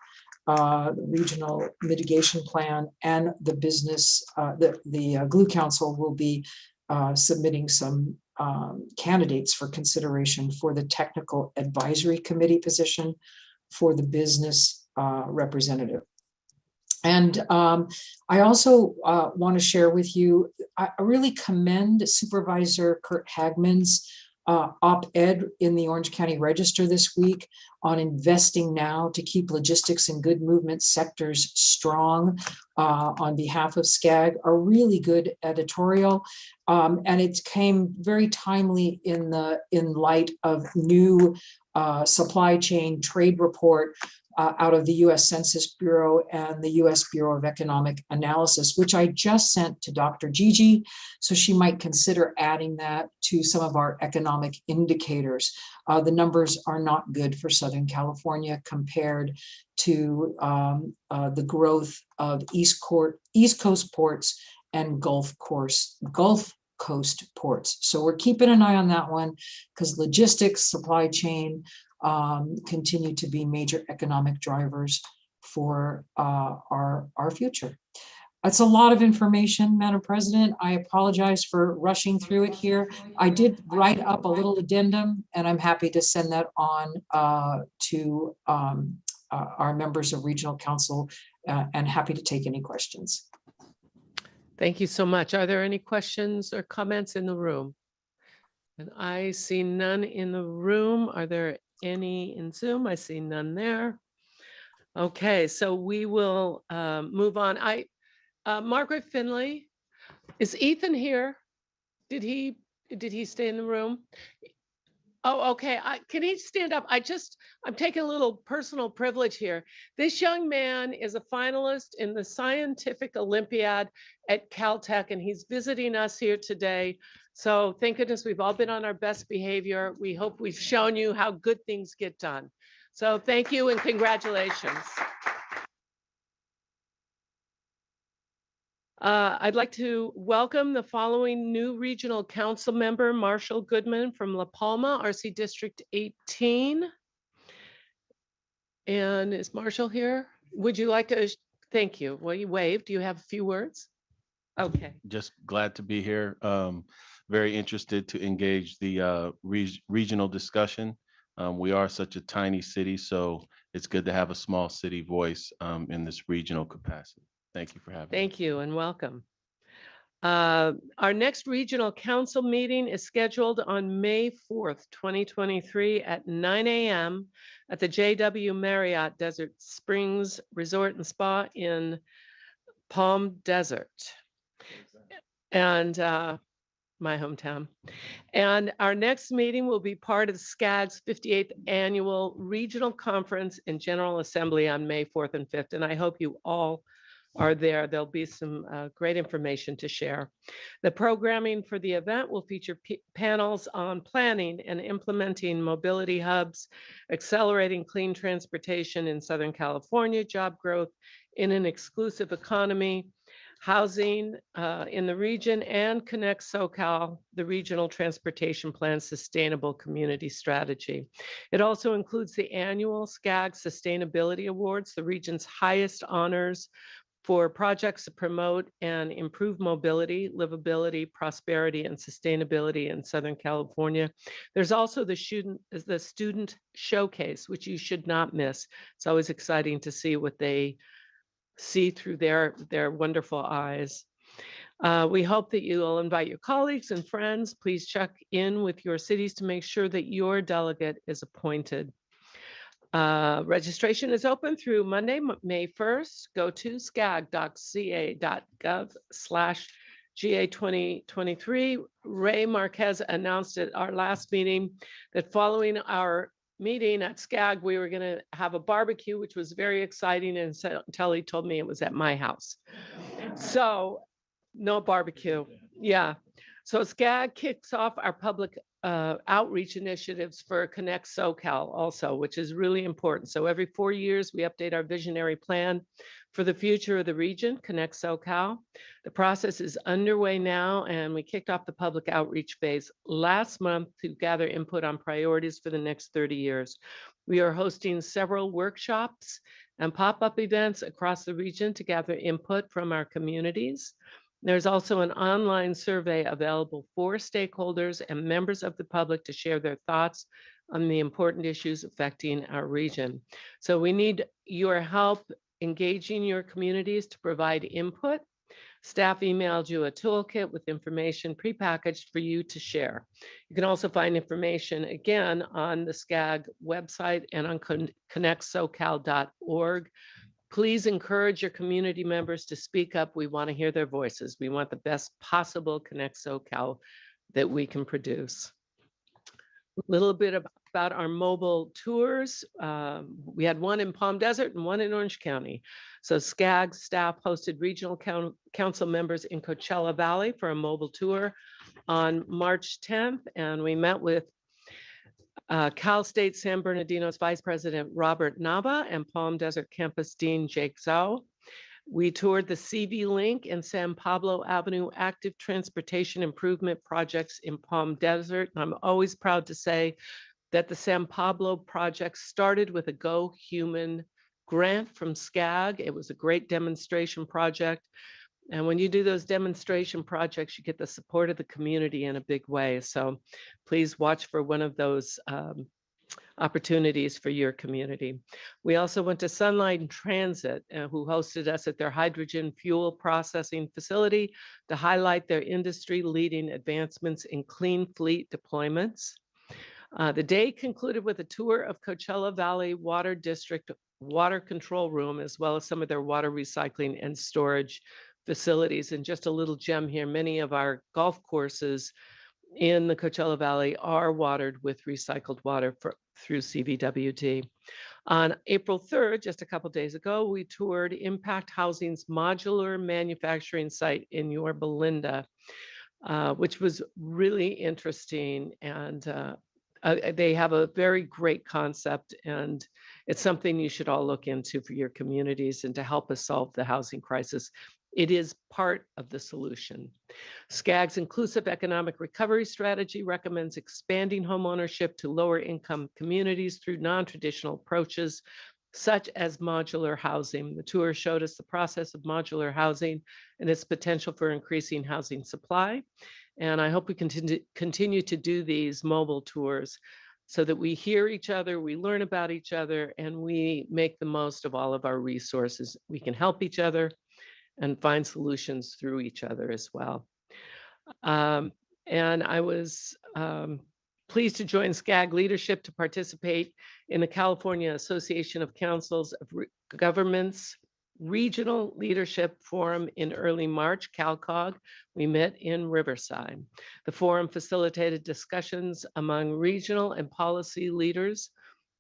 regional mitigation plan, and the business, the Glue Council will be submitting some candidates for consideration for the technical advisory committee position for the business representative. And I also want to share with you, I really commend Supervisor Kurt Hagman's op-ed in the Orange County Register this week on investing now to keep logistics and good movement sectors strong on behalf of SCAG, a really good editorial. And it came very timely in light of new supply chain trade report out of the US Census Bureau and the US Bureau of Economic Analysis, which I just sent to Dr. Gigi, so she might consider adding that to some of our economic indicators. The numbers are not good for Southern California compared to the growth of East Coast ports and Gulf Coast ports. So we're keeping an eye on that one, because logistics, supply chain, continue to be major economic drivers for our future. That's a lot of information, Madam President. I apologize for rushing through it here. I did write up a little addendum, and I'm happy to send that on to our members of Regional Council, and happy to take any questions. Thank you so much. Are there any questions or comments in the room? And I see none in the room. Are there any in Zoom? I see none there. Okay, so we will move on. Margaret Finley, is Ethan here? Did he stay in the room? Oh, okay. Can he stand up? I'm taking a little personal privilege here. This young man is a finalist in the Scientific Olympiad at Caltech, and he's visiting us here today. So thank goodness we've all been on our best behavior. We hope we've shown you how good things get done. So thank you and congratulations. I'd like to welcome the following new regional council member, Marshall Goodman from La Palma, RC District 18. And is Marshall here? Would you like to? Thank you. Well, you waved. Do you have a few words? Okay. Just glad to be here. Very interested to engage the regional discussion. We are such a tiny city, so it's good to have a small city voice in this regional capacity. Thank you for having me. Thank you and welcome. Our next regional council meeting is scheduled on May 4th, 2023 at 9 a.m. at the JW Marriott Desert Springs Resort and Spa in Palm Desert. And my hometown. And our next meeting will be part of SCAG's 58th Annual Regional Conference and General Assembly on May 4th and 5th. And I hope you all are there. There'll be some great information to share. The programming for the event will feature panels on planning and implementing mobility hubs, accelerating clean transportation in Southern California, job growth in an exclusive economy, housing in the region, and Connect SoCal, the Regional Transportation Plan Sustainable Community Strategy. It also includes the annual SCAG Sustainability Awards, the region's highest honors for projects to promote and improve mobility, livability, prosperity, and sustainability in Southern California. There's also the student showcase, which you should not miss. It's always exciting to see what they see through their wonderful eyes. We hope that you will invite your colleagues and friends. Please check in with your cities to make sure that your delegate is appointed. Registration is open through Monday, May 1st. Go to scag.ca.gov/GA 2023. Ray Marquez announced at our last meeting that following our meeting at SCAG, we were going to have a barbecue, which was very exciting until he told me it was at my house. So no barbecue. Yeah. So SCAG kicks off our public outreach initiatives for Connect SoCal also, which is really important. So every 4 years, we update our visionary plan for the future of the region, Connect SoCal. The process is underway now, and we kicked off the public outreach phase last month to gather input on priorities for the next 30 years. We are hosting several workshops and pop-up events across the region to gather input from our communities. There's also an online survey available for stakeholders and members of the public to share their thoughts on the important issues affecting our region. So we need your help engaging your communities to provide input. Staff emailed you a toolkit with information prepackaged for you to share. You can also find information again on the SCAG website and on connectsocal.org. Please encourage your community members to speak up. We want to hear their voices. We want the best possible Connect SoCal that we can produce. A little bit about our mobile tours. We had one in Palm Desert and one in Orange County. So SCAG staff hosted regional council members in Coachella Valley for a mobile tour on March 10th. And we met with Cal State San Bernardino's Vice President Robert Nava and Palm Desert Campus Dean Jake Zhou. We toured the CV Link and San Pablo Avenue active transportation improvement projects in Palm Desert. I'm always proud to say that the San Pablo project started with a Go Human grant from SCAG. It was a great demonstration project. And when you do those demonstration projects, you get the support of the community in a big way. So please watch for one of those opportunities for your community. We also went to Sunlight Transit, who hosted us at their hydrogen fuel processing facility to highlight their industry-leading advancements in clean fleet deployments. The day concluded with a tour of Coachella Valley Water District water control room, as well as some of their water recycling and storage facilities. And just a little gem here, many of our golf courses in the Coachella Valley are watered with recycled water through CVWD. On April 3rd, just a couple days ago, we toured Impact Housing's modular manufacturing site in Yorba Linda, which was really interesting. And they have a very great concept, and it's something you should all look into for your communities and to help us solve the housing crisis. It is part of the solution. SCAG's inclusive economic recovery strategy recommends expanding homeownership to lower income communities through non-traditional approaches, such as modular housing. The tour showed us the process of modular housing and its potential for increasing housing supply. And I hope we continue to do these mobile tours so that we hear each other, we learn about each other, and we make the most of all of our resources. We can help each other and find solutions through each other as well. And I was pleased to join SCAG leadership to participate in the California Association of Councils of Governments Regional Leadership Forum in early March, CalCog. We met in Riverside. The forum facilitated discussions among regional and policy leaders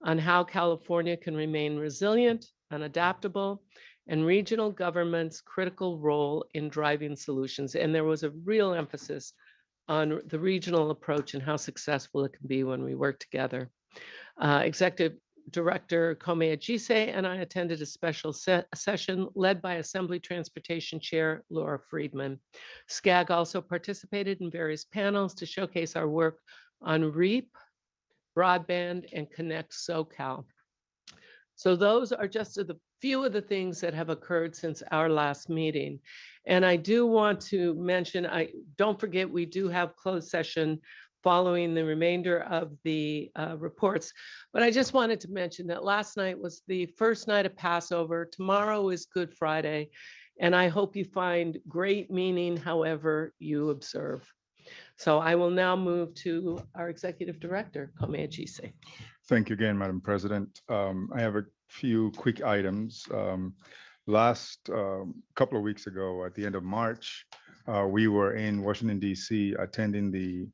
on how California can remain resilient and adaptable, and regional government's critical role in driving solutions. And there was a real emphasis on the regional approach and how successful it can be when we work together. Executive Director Kome Ajise and I attended a special session led by Assembly Transportation Chair Laura Friedman. SCAG also participated in various panels to showcase our work on REAP, broadband, and Connect SoCal. So those are just the few of the things that have occurred since our last meeting. And I do want to mention, don't forget, we do have closed session following the remainder of the reports. But I just wanted to mention that last night was the first night of Passover. Tomorrow is Good Friday. And I hope you find great meaning however you observe. So I will now move to our Executive Director, Comanche. Thank you again, Madam President. I have a few quick items. Last couple of weeks ago, at the end of March, we were in Washington, D.C. attending the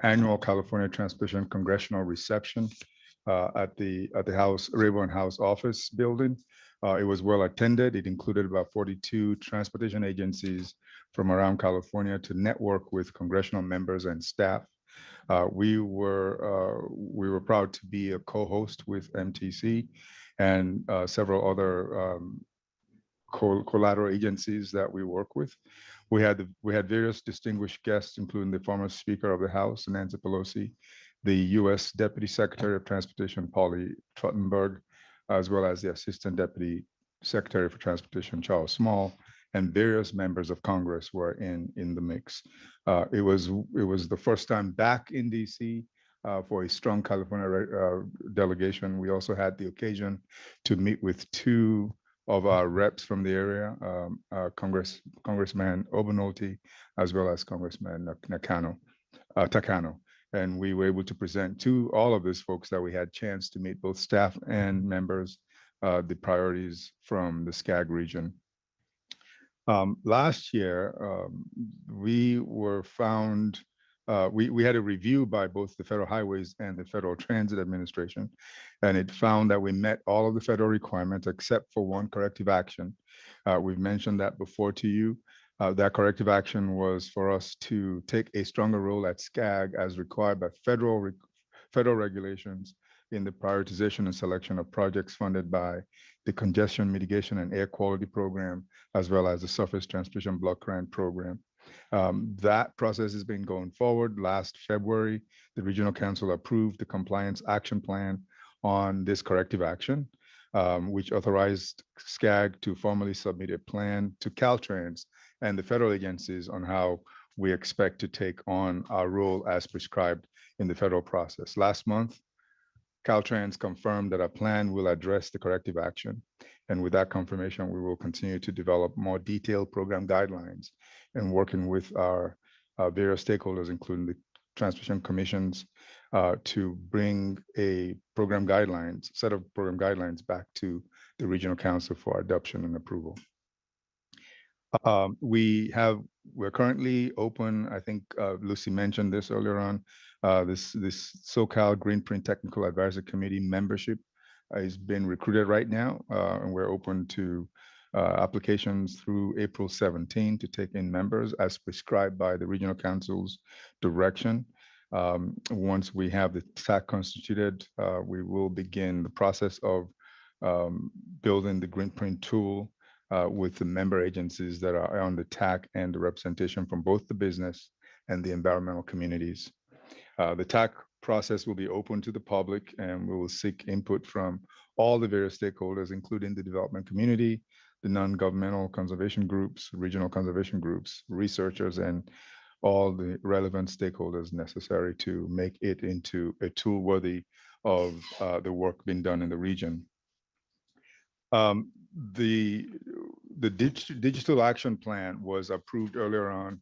annual California Transportation Congressional Reception at the House, Rayburn House Office Building. It was well attended. It included about 42 transportation agencies from around California to network with congressional members and staff. We were proud to be a co-host with MTC and several other collateral agencies that we work with. We had various distinguished guests, including the former Speaker of the House, Nancy Pelosi, the U.S. Deputy Secretary of Transportation, Polly Trottenberg, as well as the Assistant Deputy Secretary for Transportation, Charles Small, and various members of Congress were in the mix. It was the first time back in DC for a strong California delegation. We also had the occasion to meet with two of our reps from the area, Congressman Obenolti, as well as Congressman Takano. And we were able to present to all of those folks that we had chance to meet, both staff and members, the priorities from the SCAG region. Last year, we were found, we had a review by both the Federal Highways and the Federal Transit Administration, and it found that we met all of the federal requirements except for one corrective action. We've mentioned that before to you. That corrective action was for us to take a stronger role at SCAG as required by federal regulations in the prioritization and selection of projects funded by the Congestion Mitigation and Air Quality Program, as well as the Surface Transportation Block Grant Program. That process has been going forward. Last February, the Regional Council approved the Compliance Action Plan on this corrective action, which authorized SCAG to formally submit a plan to Caltrans and the federal agencies on how we expect to take on our role as prescribed in the federal process. Last month, Caltrans confirmed that our plan will address the corrective action. And with that confirmation, we will continue to develop more detailed program guidelines and working with our various stakeholders, including the transportation commissions, to bring a set of program guidelines back to the Regional Council for adoption and approval. We're currently open. I think Lucy mentioned this earlier on. This SoCal Greenprint Technical Advisory Committee membership is being recruited right now, and we're open to applications through April 17 to take in members as prescribed by the Regional Council's direction. Once we have the TAC constituted, we will begin the process of building the Greenprint tool with the member agencies that are on the TAC and the representation from both the business and the environmental communities. The TAC process will be open to the public, and we will seek input from all the various stakeholders, including the development community, the non-governmental conservation groups, regional conservation groups, researchers, and all the relevant stakeholders necessary to make it into a tool worthy of the work being done in the region. The digital action plan was approved earlier on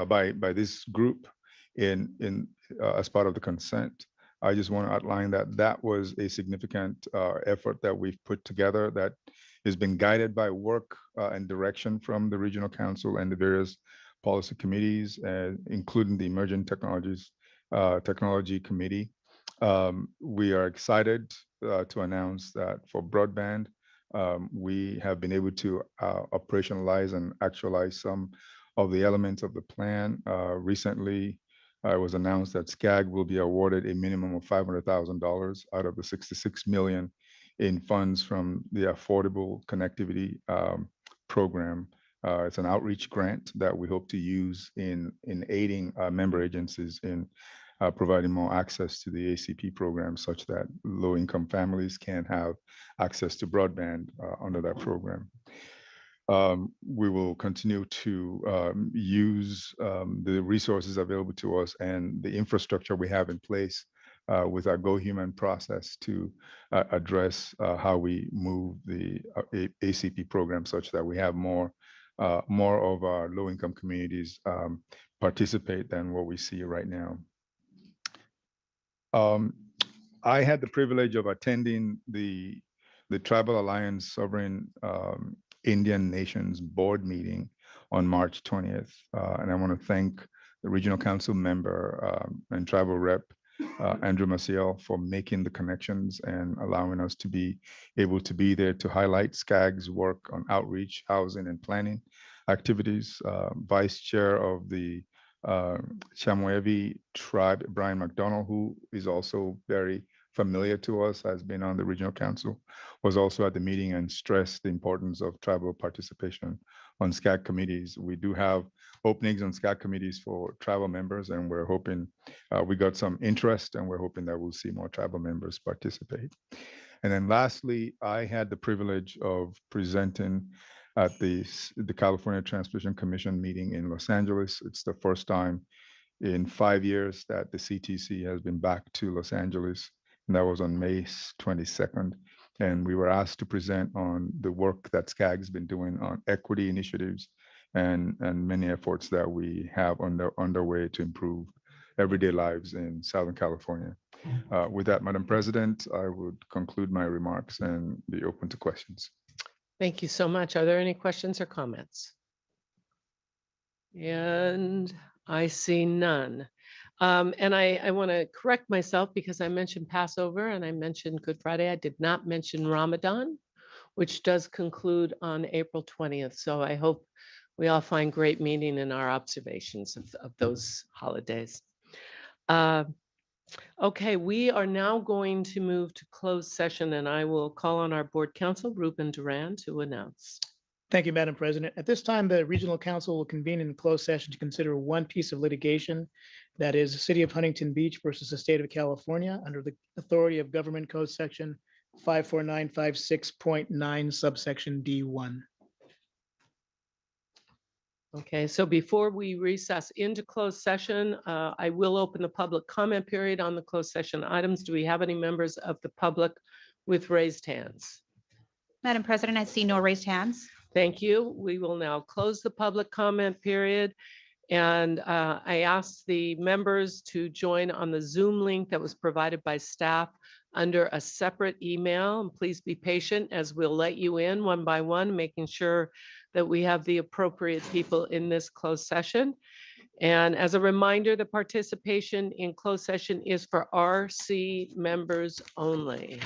by this group as part of the consent. I just want to outline that was a significant effort that we've put together that has been guided by work and direction from the Regional Council and the various policy committees, including the Emerging Technology Committee. We are excited to announce that for broadband, we have been able to operationalize and actualize some of the elements of the plan. Recently, it was announced that SCAG will be awarded a minimum of $500,000 out of the $66 million in funds from the Affordable Connectivity Program. It's an outreach grant that we hope to use in aiding member agencies in providing more access to the ACP program such that low-income families can have access to broadband under that program. We will continue to use the resources available to us and the infrastructure we have in place with our Go Human process to address how we move the ACP program such that we have more of our low-income communities participate than what we see right now. I had the privilege of attending the Tribal Alliance Sovereign Indian Nations Board meeting on March 20th. And I want to thank the Regional Council member and Tribal Rep, Andrew Maciel, for making the connections and allowing us to be able to be there to highlight SCAG's work on outreach, housing, and planning activities. Vice Chair of the Chamoevi tribe, Brian McDonald, who is also very familiar to us, has been on the Regional Council, was also at the meeting and stressed the importance of tribal participation on SCAG committees. We do have openings on SCAG committees for tribal members, and we're hoping we got some interest, and we're hoping that we'll see more tribal members participate. And then lastly, I had the privilege of presenting at the California Transportation Commission meeting in Los Angeles. It's the first time in 5 years that the CTC has been back to Los Angeles, and that was on May 22nd. And we were asked to present on the work that SCAG's been doing on equity initiatives and many efforts that we have underway to improve everyday lives in Southern California. With that, Madam President, I would conclude my remarks and be open to questions. Thank you so much. Are there any questions or comments? And I see none. And I want to correct myself because I mentioned Passover and I mentioned Good Friday. I did not mention Ramadan, which does conclude on April 20th. So I hope we all find great meaning in our observations of those holidays. Okay, we are now going to move to closed session, and I will call on our board counsel, Ruben Duran, to announce. Thank you, Madam President. At this time, the Regional Council will convene in closed session to consider one piece of litigation, that is the City of Huntington Beach versus the State of California under the authority of Government Code Section 54956.9 subsection D1. Okay, so before we recess into closed session, I will open the public comment period on the closed session items. Do we have any members of the public with raised hands? Madam President, I see no raised hands. Thank you. We will now close the public comment period. And I ask the members to join on the Zoom link that was provided by staff under a separate email. And please be patient as we'll let you in one by one, making sure that we have the appropriate people in this closed session. And as a reminder, the participation in closed session is for RC members only.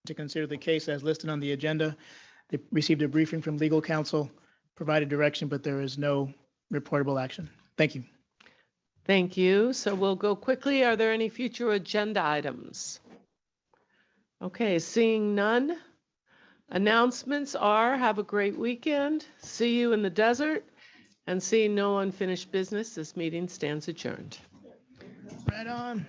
to consider the case as listed on the agenda. They received a briefing from legal counsel, provided direction, but there is no reportable action. Thank you. Thank you. So we'll go quickly. Are there any future agenda items? Okay, seeing none. Announcements are, have a great weekend. See you in the desert. And seeing no unfinished business, this meeting stands adjourned. Right on.